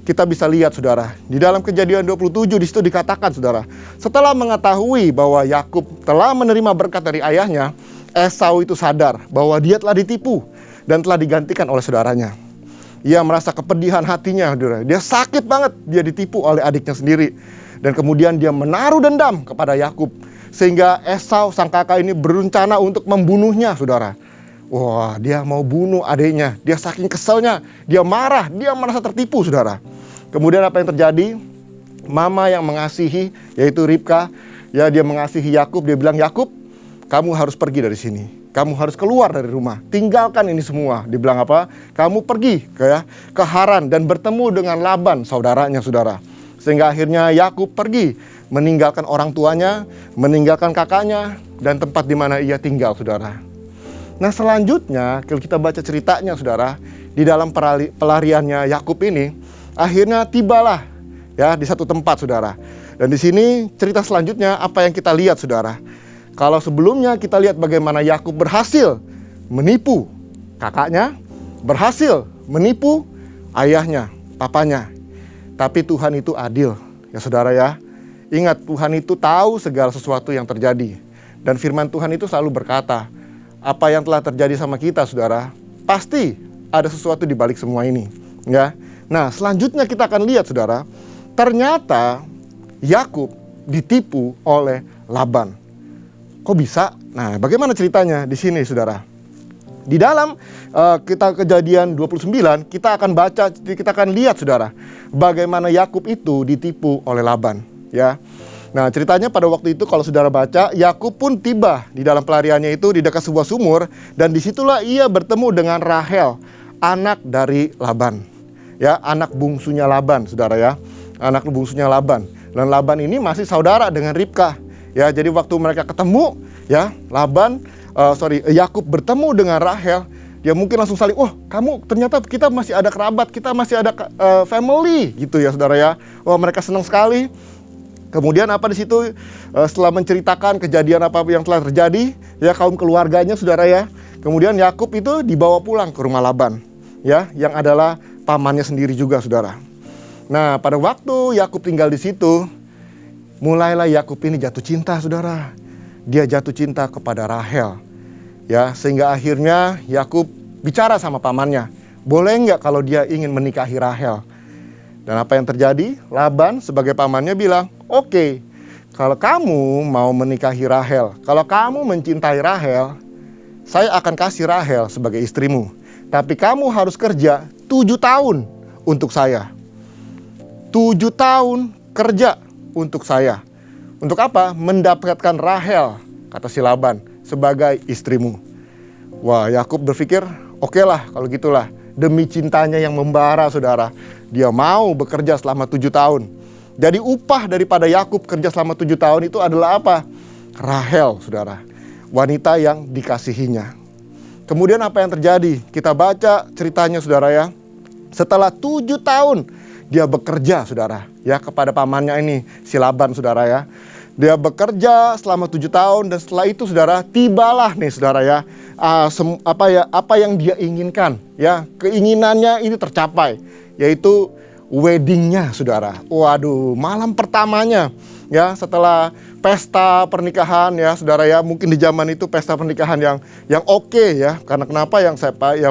Kita bisa lihat, saudara, di dalam Kejadian 27 di situ dikatakan, saudara, setelah mengetahui bahwa Yakub telah menerima berkat dari ayahnya, Esau itu sadar bahwa dia telah ditipu dan telah digantikan oleh saudaranya. Ia merasa kepedihan hatinya, saudara. Dia sakit banget, dia ditipu oleh adiknya sendiri. Dan kemudian dia menaruh dendam kepada Yakub, sehingga Esau sang kakak ini berencana untuk membunuhnya, saudara. Wah, dia mau bunuh adiknya. Dia saking keselnya, dia marah, dia merasa tertipu, saudara. Kemudian apa yang terjadi? Mama yang mengasihi, yaitu Ribka, ya dia mengasihi Yakub. Dia bilang, Yakub, kamu harus pergi dari sini. Kamu harus keluar dari rumah. Tinggalkan ini semua. Dibilang apa? Kamu pergi ke Haran dan bertemu dengan Laban, saudaranya, saudara. Sehingga akhirnya Yakub pergi, meninggalkan orang tuanya, meninggalkan kakaknya, dan tempat di mana ia tinggal, saudara. Nah, selanjutnya kalau kita baca ceritanya, saudara, di dalam pelariannya Yakub ini, akhirnya tibalah ya di satu tempat, saudara. Dan di sini cerita selanjutnya apa yang kita lihat, saudara. Kalau sebelumnya kita lihat bagaimana Yakub berhasil menipu kakaknya, berhasil menipu ayahnya, papanya. Tapi Tuhan itu adil, ya saudara ya. Ingat, Tuhan itu tahu segala sesuatu yang terjadi. Dan firman Tuhan itu selalu berkata, apa yang telah terjadi sama kita, saudara, pasti ada sesuatu di balik semua ini, ya. Nah, selanjutnya kita akan lihat, saudara, ternyata Yakub ditipu oleh Laban. Kok bisa? Nah, bagaimana ceritanya di sini, saudara? Di dalam kita Kejadian 29, kita akan baca, kita akan lihat, saudara, bagaimana Yakub itu ditipu oleh Laban, ya. Nah, ceritanya pada waktu itu kalau saudara baca, Yakub pun tiba di dalam pelariannya itu di dekat sebuah sumur, dan disitulah ia bertemu dengan Rahel, anak dari Laban. Ya, anak bungsunya Laban, saudara ya. Anak bungsunya Laban. Dan Laban ini masih saudara dengan Ribka. Ya, jadi waktu mereka ketemu, ya, Yakub bertemu dengan Rahel, dia mungkin langsung saling, oh kamu ternyata kita masih ada kerabat, kita masih ada family gitu ya, saudara ya. Wah, mereka senang sekali. Kemudian apa di situ setelah menceritakan kejadian apa yang telah terjadi ya kaum keluarganya saudara ya. Kemudian Yakub itu dibawa pulang ke rumah Laban ya yang adalah pamannya sendiri juga saudara. Nah, pada waktu Yakub tinggal di situ mulailah Yakub ini jatuh cinta saudara. Dia jatuh cinta kepada Rahel. Ya, sehingga akhirnya Yakub bicara sama pamannya, boleh nggak kalau dia ingin menikahi Rahel? Dan apa yang terjadi? Laban sebagai pamannya bilang, oke, kalau kamu mau menikahi Rahel, kalau kamu mencintai Rahel, saya akan kasih Rahel sebagai istrimu. Tapi kamu harus kerja 7 tahun untuk saya. 7 tahun kerja untuk saya. Untuk apa? Mendapatkan Rahel, kata si Laban, sebagai istrimu. Wah, Yakub berpikir, oke lah kalau gitulah. Demi cintanya yang membara saudara, dia mau bekerja selama 7 tahun. Jadi upah daripada Yakub kerja selama 7 tahun itu adalah apa? Rahel saudara, wanita yang dikasihinya. Kemudian apa yang terjadi? Kita baca ceritanya saudara ya. Setelah 7 tahun dia bekerja saudara ya kepada pamannya ini si Laban saudara ya. Dia bekerja selama 7 tahun dan setelah itu saudara tibalah nih saudara ya apa yang dia inginkan ya, keinginannya ini tercapai yaitu weddingnya saudara. Waduh, malam pertamanya ya setelah pesta pernikahan ya saudara ya, mungkin di zaman itu pesta pernikahan yang oke ya, karena kenapa yang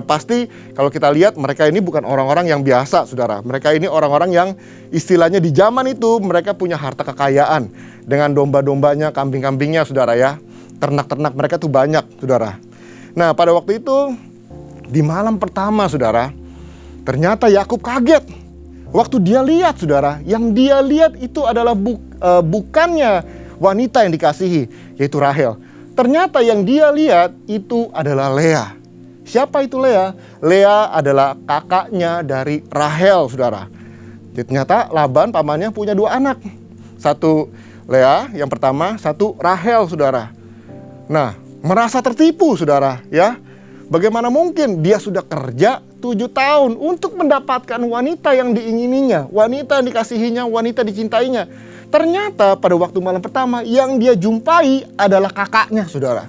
pasti kalau kita lihat mereka ini bukan orang-orang yang biasa saudara. Mereka ini orang-orang yang istilahnya di zaman itu mereka punya harta kekayaan dengan domba-dombanya, kambing-kambingnya saudara ya, ternak-ternak mereka tuh banyak saudara. Nah pada waktu itu di malam pertama saudara, ternyata Yakub kaget waktu dia lihat saudara, yang dia lihat itu adalah bukannya wanita yang dikasihi, yaitu Rahel. Ternyata yang dia lihat itu adalah Lea. Siapa itu Lea? Lea adalah kakaknya dari Rahel saudara. Jadi ternyata Laban pamannya punya 2 anak. Satu Lea yang pertama, satu Rahel saudara. Nah merasa tertipu saudara ya. Bagaimana mungkin dia sudah kerja 7 tahun untuk mendapatkan wanita yang diingininya, wanita yang dikasihinya, wanita dicintainya. Ternyata pada waktu malam pertama yang dia jumpai adalah kakaknya saudara.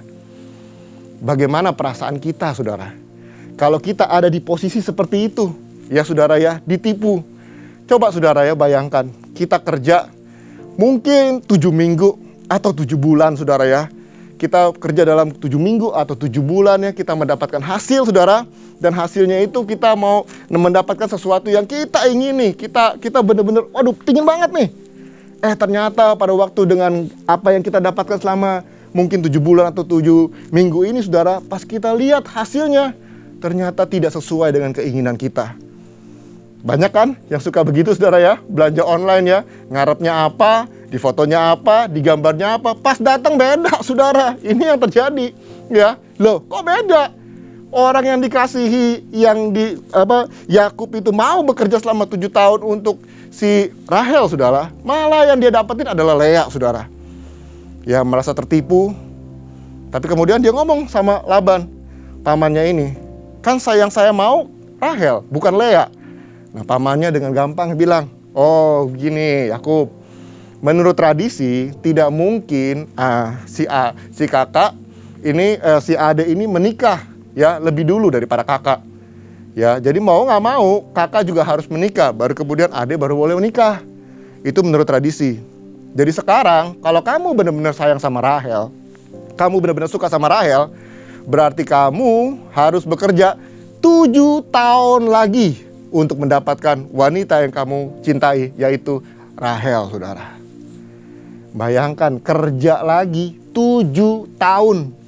Bagaimana perasaan kita saudara? Kalau kita ada di posisi seperti itu ya saudara ya, ditipu. Coba saudara ya bayangkan, kita kerja mungkin 7 minggu atau 7 bulan saudara ya. Kita kerja dalam 7 minggu atau 7 bulan ya, kita mendapatkan hasil saudara. Dan hasilnya itu kita mau mendapatkan sesuatu yang kita ingini. Kita benar-benar, waduh pingin banget nih. Ternyata pada waktu dengan apa yang kita dapatkan selama mungkin 7 bulan atau 7 minggu ini saudara, pas kita lihat hasilnya, ternyata tidak sesuai dengan keinginan kita. Banyak kan yang suka begitu saudara ya, belanja online ya, ngarepnya apa, di fotonya apa, di gambarnya apa, pas datang beda saudara. Ini yang terjadi ya. Loh kok beda? Orang yang dikasihi Yakub itu mau bekerja selama 7 tahun untuk si Rahel saudara, malah yang dia dapetin adalah Lea saudara. Ya merasa tertipu. Tapi kemudian dia ngomong sama Laban, pamannya ini, kan yang saya mau Rahel bukan Lea. Nah pamannya dengan gampang bilang, oh gini Yakub, menurut tradisi tidak mungkin si kakak ini si ade ini menikah ya lebih dulu daripada kakak. Ya, jadi mau nggak mau kakak juga harus menikah, baru kemudian ade baru boleh menikah. Itu menurut tradisi. Jadi sekarang kalau kamu benar-benar sayang sama Rahel, kamu benar-benar suka sama Rahel, berarti kamu harus bekerja 7 tahun lagi untuk mendapatkan wanita yang kamu cintai, yaitu Rahel saudara. Bayangkan kerja lagi 7 tahun.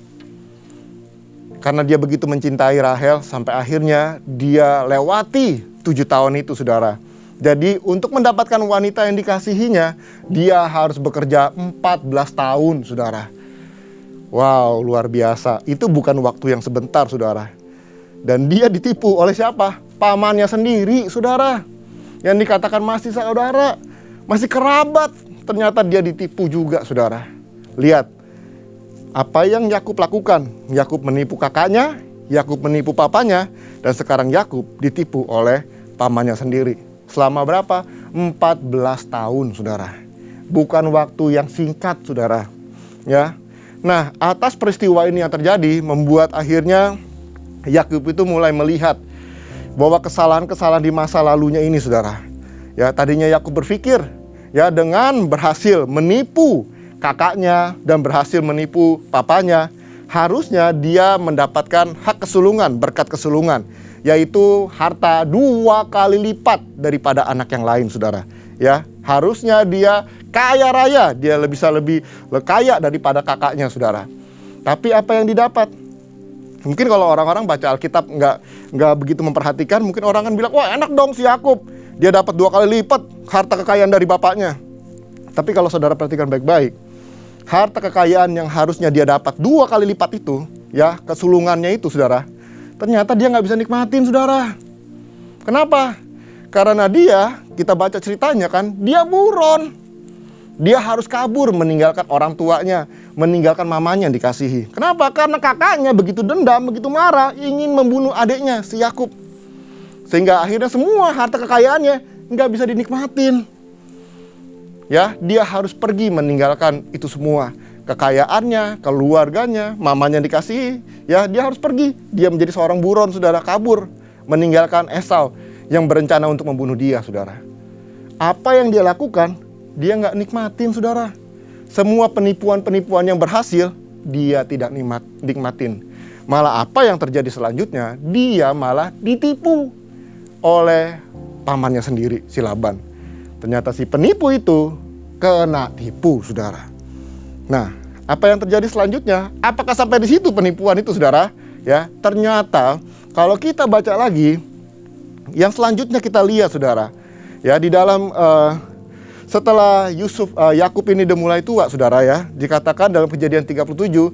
Karena dia begitu mencintai Rahel sampai akhirnya dia lewati 7 tahun itu saudara. Jadi untuk mendapatkan wanita yang dikasihinya, dia harus bekerja 14 tahun saudara. Wow, luar biasa. Itu bukan waktu yang sebentar saudara. Dan dia ditipu oleh siapa? Pamannya sendiri saudara. Yang dikatakan masih saudara, masih kerabat. Ternyata dia ditipu juga saudara. Lihat apa yang Yakub lakukan. Yakub menipu kakaknya, Yakub menipu papanya, dan sekarang Yakub ditipu oleh pamannya sendiri. Selama berapa? 14 tahun saudara. bukan waktu yang singkat, saudara. Ya, nah atas peristiwa ini yang terjadi membuat akhirnya Yakub itu mulai melihat bahwa kesalahan-kesalahan di masa lalunya ini, saudara. Ya, tadinya Yakub berpikir, ya, dengan berhasil menipu kakaknya dan berhasil menipu papanya, harusnya dia mendapatkan hak kesulungan, berkat kesulungan, yaitu harta 2 kali lipat daripada anak yang lain, saudara. Ya, harusnya dia kaya raya, dia bisa lebih kaya daripada kakaknya, saudara. Tapi apa yang didapat? Mungkin kalau orang-orang baca Alkitab nggak begitu memperhatikan, mungkin orang kan bilang, wah enak dong si Yakub, dia dapat 2 kali lipat harta kekayaan dari bapaknya. Tapi kalau saudara perhatikan baik-baik, harta kekayaan yang harusnya dia dapat 2 kali lipat itu, ya, kesulungannya itu, saudara, ternyata dia nggak bisa nikmatin, saudara. Kenapa? Karena kita baca ceritanya kan, dia buron. Dia harus kabur meninggalkan orang tuanya, meninggalkan mamanya yang dikasihi. Kenapa? Karena kakaknya begitu dendam, begitu marah, ingin membunuh adiknya, si Yakub. Sehingga akhirnya semua harta kekayaannya nggak bisa dinikmatin. Ya, dia harus pergi meninggalkan itu semua. Kekayaannya, keluarganya, mamanya yang dikasihi, ya, dia harus pergi. Dia menjadi seorang buron, saudara, kabur, meninggalkan Esau yang berencana untuk membunuh dia, saudara. Apa yang dia lakukan, dia nggak nikmatin, saudara. Semua penipuan-penipuan yang berhasil, dia tidak nikmatin. Malah apa yang terjadi selanjutnya, dia malah ditipu oleh pamannya sendiri, si Laban. Ternyata si penipu itu kena tipu, saudara. Nah, apa yang terjadi selanjutnya? Apakah sampai di situ penipuan itu, saudara? Ya, ternyata kalau kita baca lagi, yang selanjutnya kita lihat, saudara. Ya, di dalam setelah Yakub ini udah mulai tua, saudara, ya. Dikatakan dalam Kejadian 37,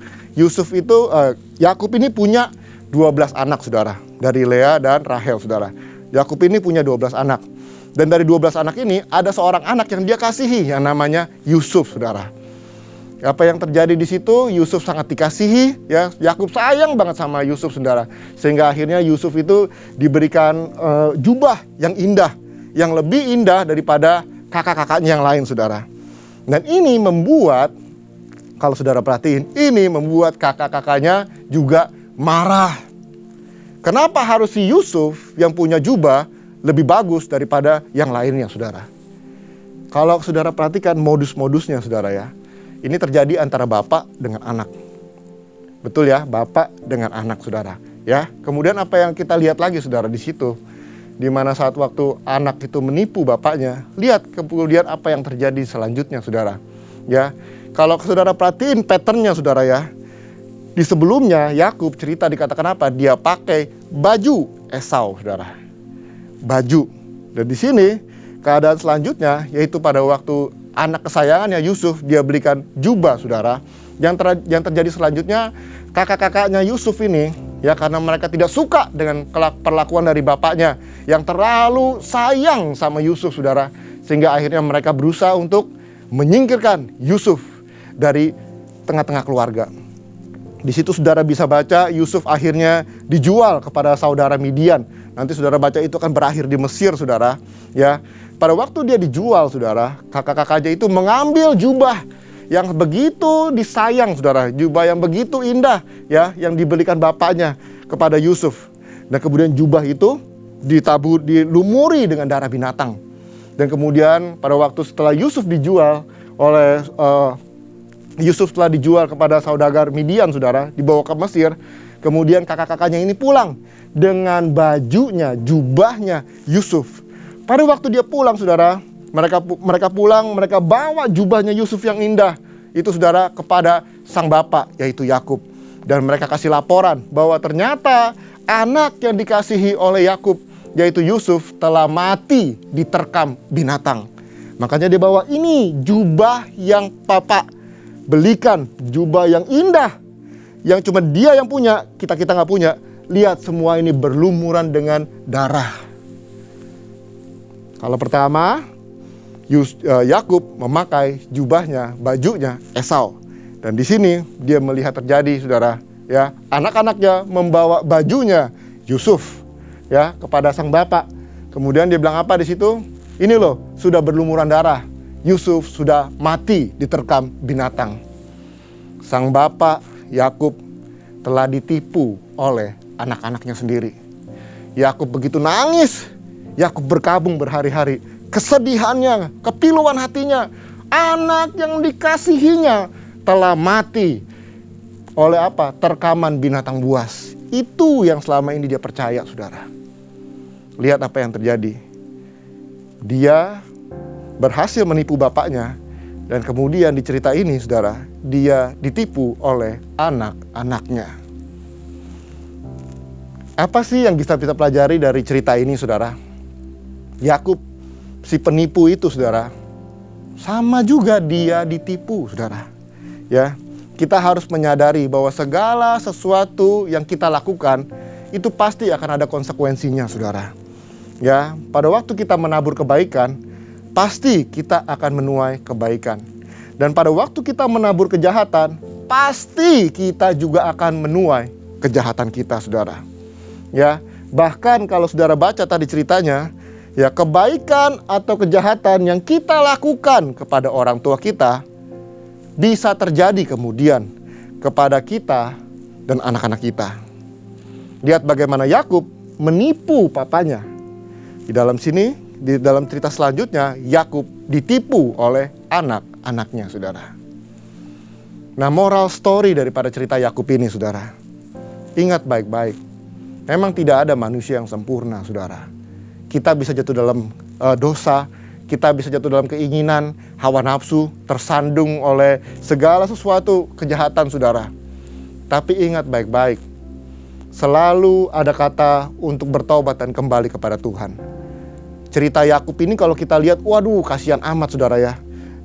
Yakub ini punya 12 anak, saudara. Dari Lea dan Rahel, saudara. Yakub ini punya 12 anak. Dan dari 12 anak ini ada seorang anak yang dia kasihi yang namanya Yusuf, saudara. Apa yang terjadi di situ? Yusuf sangat dikasihi, ya. Yakub sayang banget sama Yusuf, saudara. Sehingga akhirnya Yusuf itu diberikan jubah yang indah, yang lebih indah daripada kakak-kakaknya yang lain, saudara. Dan ini membuat, kalau saudara perhatiin, ini membuat kakak-kakaknya juga marah. Kenapa harus si Yusuf yang punya jubah lebih bagus daripada yang lainnya, saudara? Kalau saudara perhatikan modus-modusnya, saudara, ya. Ini terjadi antara bapak dengan anak. Betul ya, bapak dengan anak, saudara. Ya, kemudian apa yang kita lihat lagi, saudara, di situ, di mana saat waktu anak itu menipu bapaknya, lihat kemudian apa yang terjadi selanjutnya, saudara. Ya, kalau saudara perhatiin patternnya, saudara, ya. Di sebelumnya Yakub cerita dikatakan apa? Dia pakai baju Esau, saudara. Baju. Dan di sini keadaan selanjutnya yaitu pada waktu anak kesayangannya Yusuf dia belikan jubah, saudara. Yang terjadi selanjutnya, kakak-kakaknya Yusuf ini, ya, karena mereka tidak suka dengan perlakuan dari bapaknya yang terlalu sayang sama Yusuf, saudara, sehingga akhirnya mereka berusaha untuk menyingkirkan Yusuf dari tengah-tengah keluarga. Di situ saudara bisa baca Yusuf akhirnya dijual kepada saudara Midian. Nanti saudara baca itu akan berakhir di Mesir, saudara. Ya, pada waktu dia dijual, saudara, kakak-kakaknya itu mengambil jubah yang begitu disayang, saudara, jubah yang begitu indah, ya, yang dibelikan bapaknya kepada Yusuf. Dan kemudian jubah itu dilumuri dengan darah binatang. Dan kemudian pada waktu setelah Yusuf dijual kepada saudagar Midian, saudara, dibawa ke Mesir. Kemudian kakak-kakaknya ini pulang dengan bajunya, jubahnya Yusuf. Pada waktu dia pulang, saudara, mereka pulang, mereka bawa jubahnya Yusuf yang indah itu, saudara, kepada sang bapak, yaitu Yakub. Dan mereka kasih laporan bahwa ternyata anak yang dikasihi oleh Yakub, yaitu Yusuf, telah mati diterkam binatang. Makanya dia bawa ini jubah yang papa belikan, jubah yang indah, yang cuma dia yang punya, kita nggak punya. Lihat semua ini berlumuran dengan darah. Kalau pertama, Yakub memakai jubahnya, bajunya Esau. Dan di sini dia melihat terjadi, saudara, ya, anak-anaknya membawa bajunya Yusuf, ya, kepada sang bapak. Kemudian dia bilang apa di situ? Ini loh, sudah berlumuran darah. Yusuf sudah mati diterkam binatang. Sang bapak Yakub telah ditipu oleh anak-anaknya sendiri. Yakub begitu nangis. Yakub berkabung berhari-hari. Kesedihannya, kepiluan hatinya. Anak yang dikasihinya telah mati oleh apa? Terkaman binatang buas. Itu yang selama ini dia percaya, saudara. Lihat apa yang terjadi. Dia berhasil menipu bapaknya. Dan kemudian di cerita ini, saudara, dia ditipu oleh anak-anaknya. Apa sih yang bisa kita pelajari dari cerita ini, saudara? Yakub, si penipu itu, saudara, sama juga dia ditipu, saudara. Ya, kita harus menyadari bahwa segala sesuatu yang kita lakukan itu pasti akan ada konsekuensinya, saudara. Ya, pada waktu kita menabur kebaikan, pasti kita akan menuai kebaikan. Dan pada waktu kita menabur kejahatan, pasti kita juga akan menuai kejahatan kita, saudara. Ya, bahkan kalau saudara baca tadi ceritanya, ya, kebaikan atau kejahatan yang kita lakukan kepada orang tua kita bisa terjadi kemudian kepada kita dan anak-anak kita. Lihat bagaimana Yakub menipu papanya. Di dalam sini, di dalam cerita selanjutnya, Yakub ditipu oleh anak-anaknya, saudara. Nah, moral story daripada cerita Yakub ini, saudara, ingat baik-baik. Memang tidak ada manusia yang sempurna, saudara. Kita bisa jatuh dalam dosa, kita bisa jatuh dalam keinginan, hawa nafsu, tersandung oleh segala sesuatu kejahatan, saudara. Tapi ingat baik-baik, selalu ada kata untuk bertobat dan kembali kepada Tuhan. Cerita Yakub ini kalau kita lihat, waduh, kasihan amat, saudara ya.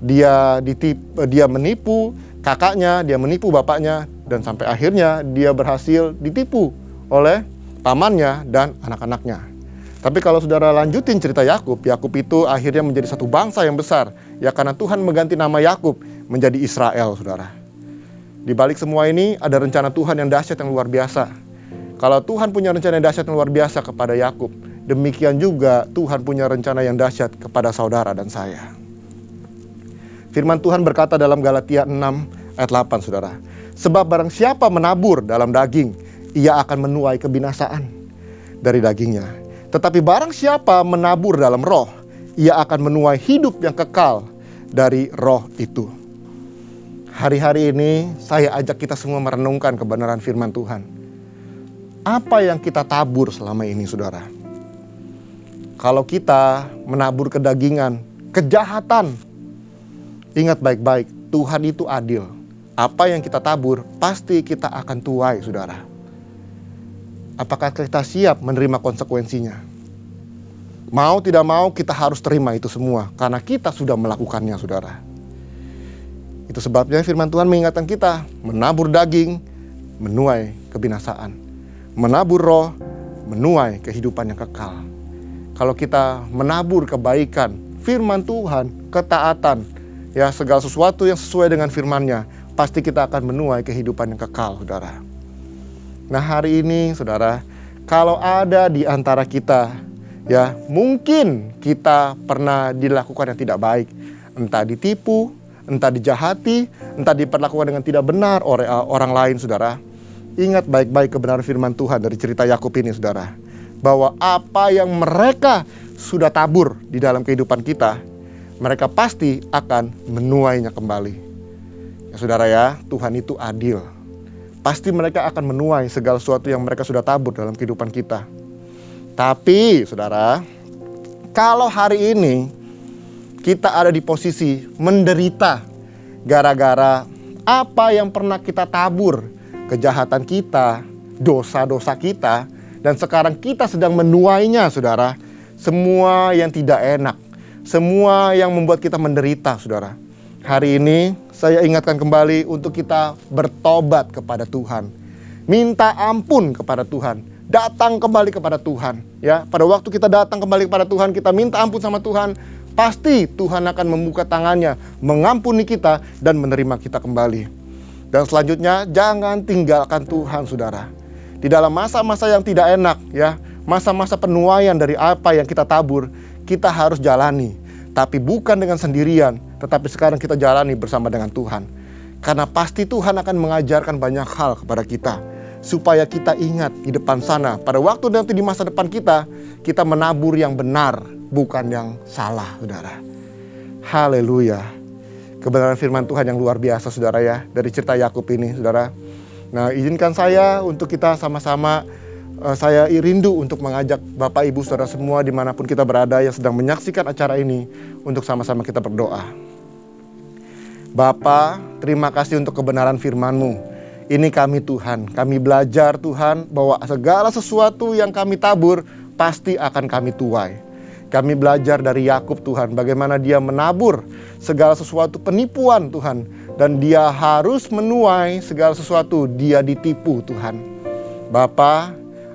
Dia menipu kakaknya, dia menipu bapaknya, dan sampai akhirnya dia berhasil ditipu oleh pamannya dan anak-anaknya. Tapi kalau saudara lanjutin cerita Yakub, Yakub itu akhirnya menjadi satu bangsa yang besar. Ya, karena Tuhan mengganti nama Yakub menjadi Israel, saudara. Di balik semua ini ada rencana Tuhan yang dahsyat, yang luar biasa. Kalau Tuhan punya rencana yang dahsyat, yang luar biasa kepada Yakub, demikian juga Tuhan punya rencana yang dahsyat kepada saudara dan saya. Firman Tuhan berkata dalam Galatia 6 ayat 8, saudara. Sebab barang siapa menabur dalam daging, ia akan menuai kebinasaan dari dagingnya. Tetapi barang siapa menabur dalam roh, ia akan menuai hidup yang kekal dari roh itu. Hari-hari ini saya ajak kita semua merenungkan kebenaran firman Tuhan. Apa yang kita tabur selama ini, saudara? Kalau kita menabur kedagingan, kejahatan, ingat baik-baik, Tuhan itu adil. Apa yang kita tabur, pasti kita akan tuai, saudara. Apakah kita siap menerima konsekuensinya? Mau tidak mau, kita harus terima itu semua, karena kita sudah melakukannya, saudara. Itu sebabnya firman Tuhan mengingatkan kita, menabur daging, menuai kebinasaan. Menabur roh, menuai kehidupan yang kekal. Kalau kita menabur kebaikan, firman Tuhan, ketaatan, ya segala sesuatu yang sesuai dengan firman-Nya, pasti kita akan menuai kehidupan yang kekal, saudara. Nah, hari ini, saudara, kalau ada di antara kita, ya mungkin kita pernah dilakukan yang tidak baik, entah ditipu, entah dijahati, entah diperlakukan dengan tidak benar oleh orang lain, saudara. Ingat baik-baik kebenaran firman Tuhan dari cerita Yakub ini, saudara. Bahwa apa yang mereka sudah tabur di dalam kehidupan kita, mereka pasti akan menuainya kembali. Ya, saudara ya, Tuhan itu adil. Pasti mereka akan menuai segala sesuatu yang mereka sudah tabur dalam kehidupan kita. Tapi, saudara, kalau hari ini kita ada di posisi menderita gara-gara apa yang pernah kita tabur, kejahatan kita, dosa-dosa kita, dan sekarang kita sedang menuainya, saudara. Semua yang tidak enak, semua yang membuat kita menderita, saudara. Hari ini saya ingatkan kembali untuk kita bertobat kepada Tuhan. Minta ampun kepada Tuhan. Datang kembali kepada Tuhan. Ya, pada waktu kita datang kembali kepada Tuhan, kita minta ampun sama Tuhan, pasti Tuhan akan membuka tangannya, mengampuni kita dan menerima kita kembali. Dan selanjutnya, jangan tinggalkan Tuhan, saudara. Di dalam masa-masa yang tidak enak, ya, masa-masa penuaian dari apa yang kita tabur, kita harus jalani. Tapi bukan dengan sendirian, tetapi sekarang kita jalani bersama dengan Tuhan. Karena pasti Tuhan akan mengajarkan banyak hal kepada kita, supaya kita ingat di depan sana, pada waktu nanti di masa depan kita menabur yang benar, bukan yang salah, saudara. Haleluya. Kebenaran firman Tuhan yang luar biasa, saudara ya, dari cerita Yakub ini, saudara. Nah, izinkan saya untuk kita sama-sama, saya rindu untuk mengajak Bapak Ibu saudara semua dimanapun kita berada yang sedang menyaksikan acara ini, untuk sama-sama kita berdoa. Bapa, terima kasih untuk kebenaran firman-Mu. Ini kami Tuhan, kami belajar Tuhan bahwa segala sesuatu yang kami tabur pasti akan kami tuai. Kami belajar dari Yakub Tuhan, bagaimana dia menabur segala sesuatu penipuan Tuhan. Dan dia harus menuai segala sesuatu, dia ditipu Tuhan. Bapa,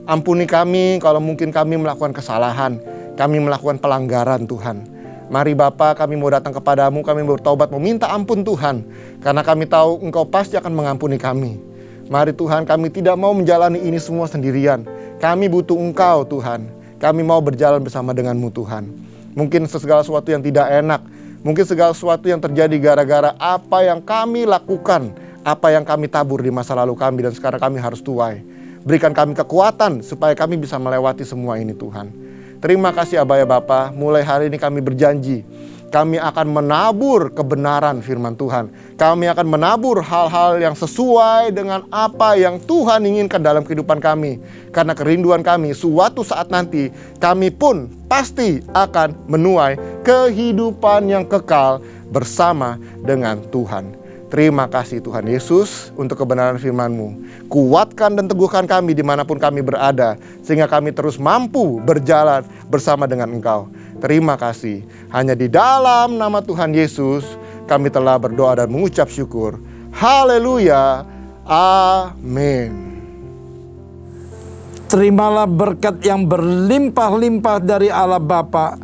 ampuni kami kalau mungkin kami melakukan kesalahan, kami melakukan pelanggaran Tuhan. Mari Bapa, kami mau datang kepadamu, kami bertobat, meminta ampun Tuhan. Karena kami tahu Engkau pasti akan mengampuni kami. Mari Tuhan, kami tidak mau menjalani ini semua sendirian. Kami butuh Engkau Tuhan. Kami mau berjalan bersama dengan-Mu Tuhan. Mungkin segala sesuatu yang tidak enak, mungkin segala sesuatu yang terjadi gara-gara apa yang kami lakukan, apa yang kami tabur di masa lalu kami dan sekarang kami harus tuai. Berikan kami kekuatan supaya kami bisa melewati semua ini Tuhan. Terima kasih Aba ya Bapa, mulai hari ini kami berjanji, kami akan menabur kebenaran firman Tuhan. Kami akan menabur hal-hal yang sesuai dengan apa yang Tuhan inginkan dalam kehidupan kami. Karena kerinduan kami suatu saat nanti, kami pun pasti akan menuai kehidupan yang kekal bersama dengan Tuhan. Terima kasih Tuhan Yesus untuk kebenaran firman-Mu. Kuatkan dan teguhkan kami dimanapun kami berada, sehingga kami terus mampu berjalan bersama dengan Engkau. Terima kasih. Hanya di dalam nama Tuhan Yesus kami telah berdoa dan mengucap syukur. Haleluya. Amin. Terimalah berkat yang berlimpah-limpah dari Allah Bapa,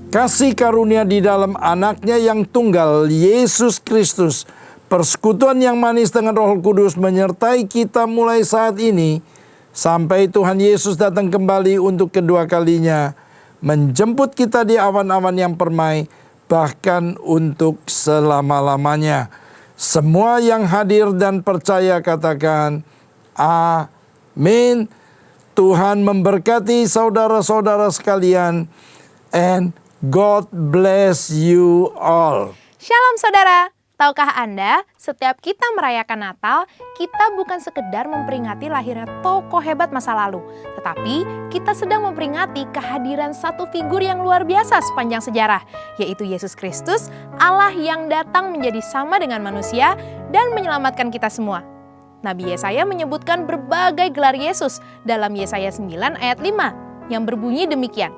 kasih karunia di dalam anaknya yang tunggal, Yesus Kristus, persekutuan yang manis dengan Roh Kudus menyertai kita mulai saat ini sampai Tuhan Yesus datang kembali untuk kedua kalinya, menjemput kita di awan-awan yang permai, bahkan untuk selama-lamanya. Semua yang hadir dan percaya katakan amin. Tuhan memberkati saudara-saudara sekalian, and God bless you all. Shalom saudara. Tahukah Anda, setiap kita merayakan Natal, kita bukan sekedar memperingati lahirnya tokoh hebat masa lalu, tetapi kita sedang memperingati kehadiran satu figur yang luar biasa sepanjang sejarah, yaitu Yesus Kristus, Allah yang datang menjadi sama dengan manusia dan menyelamatkan kita semua. Nabi Yesaya menyebutkan berbagai gelar Yesus dalam Yesaya 9 ayat 5 yang berbunyi demikian.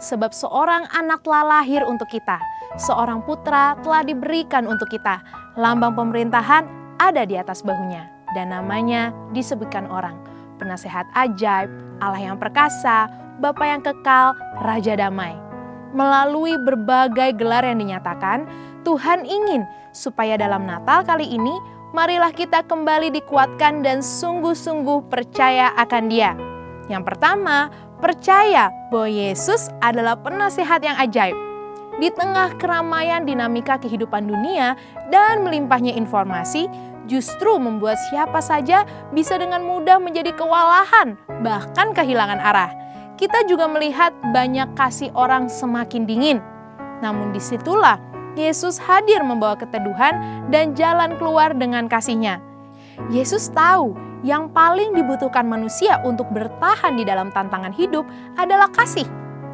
Sebab seorang anak telah lahir untuk kita, seorang putra telah diberikan untuk kita, lambang pemerintahan ada di atas bahunya, dan namanya disebutkan orang, Penasehat ajaib, Allah yang perkasa, Bapa yang kekal, Raja damai. Melalui berbagai gelar yang dinyatakan, Tuhan ingin supaya dalam Natal kali ini, marilah kita kembali dikuatkan dan sungguh-sungguh percaya akan Dia. Yang pertama, percaya bahwa Yesus adalah penasehat yang ajaib. Di tengah keramaian dinamika kehidupan dunia dan melimpahnya informasi, justru membuat siapa saja bisa dengan mudah menjadi kewalahan, bahkan kehilangan arah. Kita juga melihat banyak kasih orang semakin dingin. Namun disitulah Yesus hadir membawa keteduhan dan jalan keluar dengan kasih-Nya. Yesus tahu yang paling dibutuhkan manusia untuk bertahan di dalam tantangan hidup adalah kasih.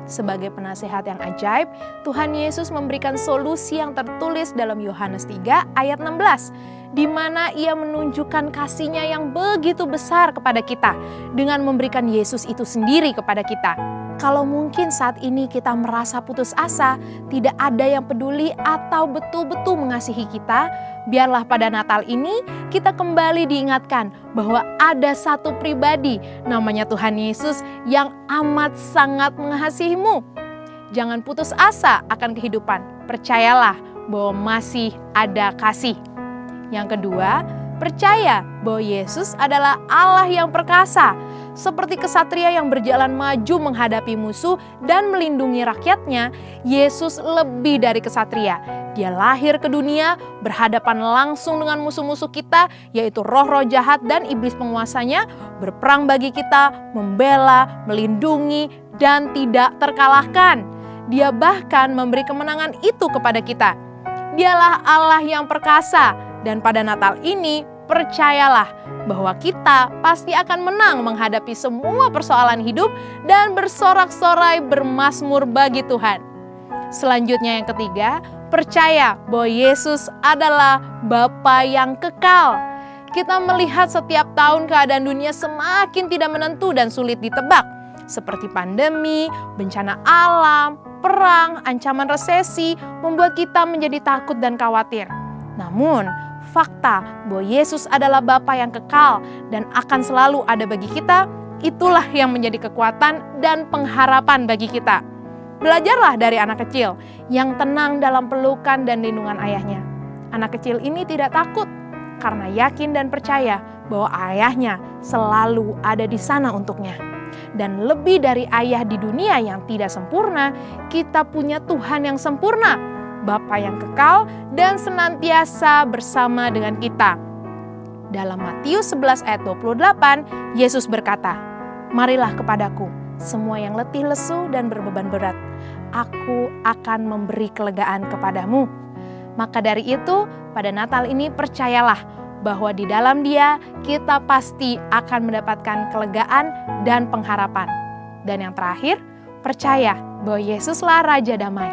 Sebagai penasehat yang ajaib, Tuhan Yesus memberikan solusi yang tertulis dalam Yohanes 3 ayat 16, di mana Ia menunjukkan kasih-Nya yang begitu besar kepada kita dengan memberikan Yesus itu sendiri kepada kita. Kalau mungkin saat ini kita merasa putus asa, tidak ada yang peduli atau betul-betul mengasihi kita, biarlah pada Natal ini kita kembali diingatkan bahwa ada satu pribadi namanya Tuhan Yesus yang amat sangat mengasihimu. Jangan putus asa akan kehidupan, percayalah bahwa masih ada kasih. Yang kedua, percaya bahwa Yesus adalah Allah yang perkasa. Seperti kesatria yang berjalan maju menghadapi musuh dan melindungi rakyatnya, Yesus lebih dari kesatria. Dia lahir ke dunia berhadapan langsung dengan musuh-musuh kita, yaitu roh-roh jahat dan iblis penguasanya, berperang bagi kita, membela, melindungi, dan tidak terkalahkan. Dia bahkan memberi kemenangan itu kepada kita. Dialah Allah yang perkasa, dan pada Natal ini percayalah bahwa kita pasti akan menang menghadapi semua persoalan hidup dan bersorak-sorai bermazmur bagi Tuhan. Selanjutnya yang ketiga, percaya bahwa Yesus adalah Bapa yang kekal. Kita melihat setiap tahun keadaan dunia semakin tidak menentu dan sulit ditebak. Seperti pandemi, bencana alam, perang, ancaman resesi membuat kita menjadi takut dan khawatir. Namun, fakta bahwa Yesus adalah Bapa yang kekal dan akan selalu ada bagi kita, itulah yang menjadi kekuatan dan pengharapan bagi kita. Belajarlah dari anak kecil yang tenang dalam pelukan dan lindungan ayahnya. Anak kecil ini tidak takut karena yakin dan percaya bahwa ayahnya selalu ada di sana untuknya. Dan lebih dari ayah di dunia yang tidak sempurna, kita punya Tuhan yang sempurna, Bapa yang kekal dan senantiasa bersama dengan kita. Dalam Matius 11 ayat 28, Yesus berkata, "Marilah kepadaku, semua yang letih lesu dan berbeban berat. Aku akan memberi kelegaan kepadamu." Maka dari itu, pada Natal ini percayalah bahwa di dalam Dia kita pasti akan mendapatkan kelegaan dan pengharapan. Dan yang terakhir, percaya bahwa Yesuslah Raja Damai.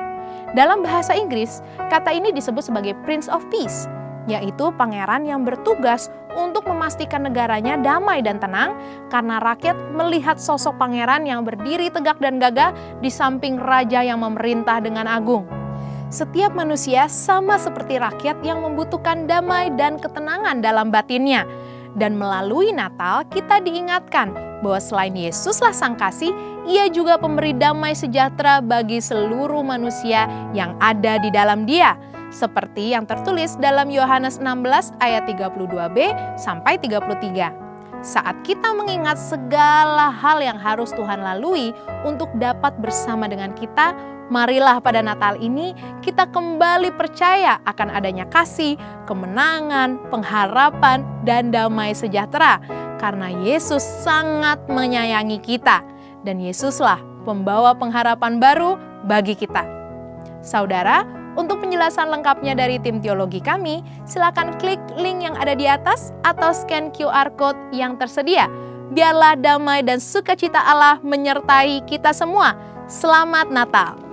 Dalam bahasa Inggris, kata ini disebut sebagai Prince of Peace, yaitu pangeran yang bertugas untuk memastikan negaranya damai dan tenang karena rakyat melihat sosok pangeran yang berdiri tegak dan gagah di samping raja yang memerintah dengan agung. Setiap manusia sama seperti rakyat yang membutuhkan damai dan ketenangan dalam batinnya. Dan melalui Natal kita diingatkan bahwa selain Yesuslah Sang Kasih, Ia juga pemberi damai sejahtera bagi seluruh manusia yang ada di dalam Dia. Seperti yang tertulis dalam Yohanes 16 ayat 32b sampai 33. Saat kita mengingat segala hal yang harus Tuhan lalui untuk dapat bersama dengan kita, marilah pada Natal ini kita kembali percaya akan adanya kasih, kemenangan, pengharapan, dan damai sejahtera. Karena Yesus sangat menyayangi kita dan Yesuslah pembawa pengharapan baru bagi kita. Saudara, untuk penjelasan lengkapnya dari tim teologi kami, silakan klik link yang ada di atas atau scan QR Code yang tersedia. Biarlah damai dan sukacita Allah menyertai kita semua. Selamat Natal!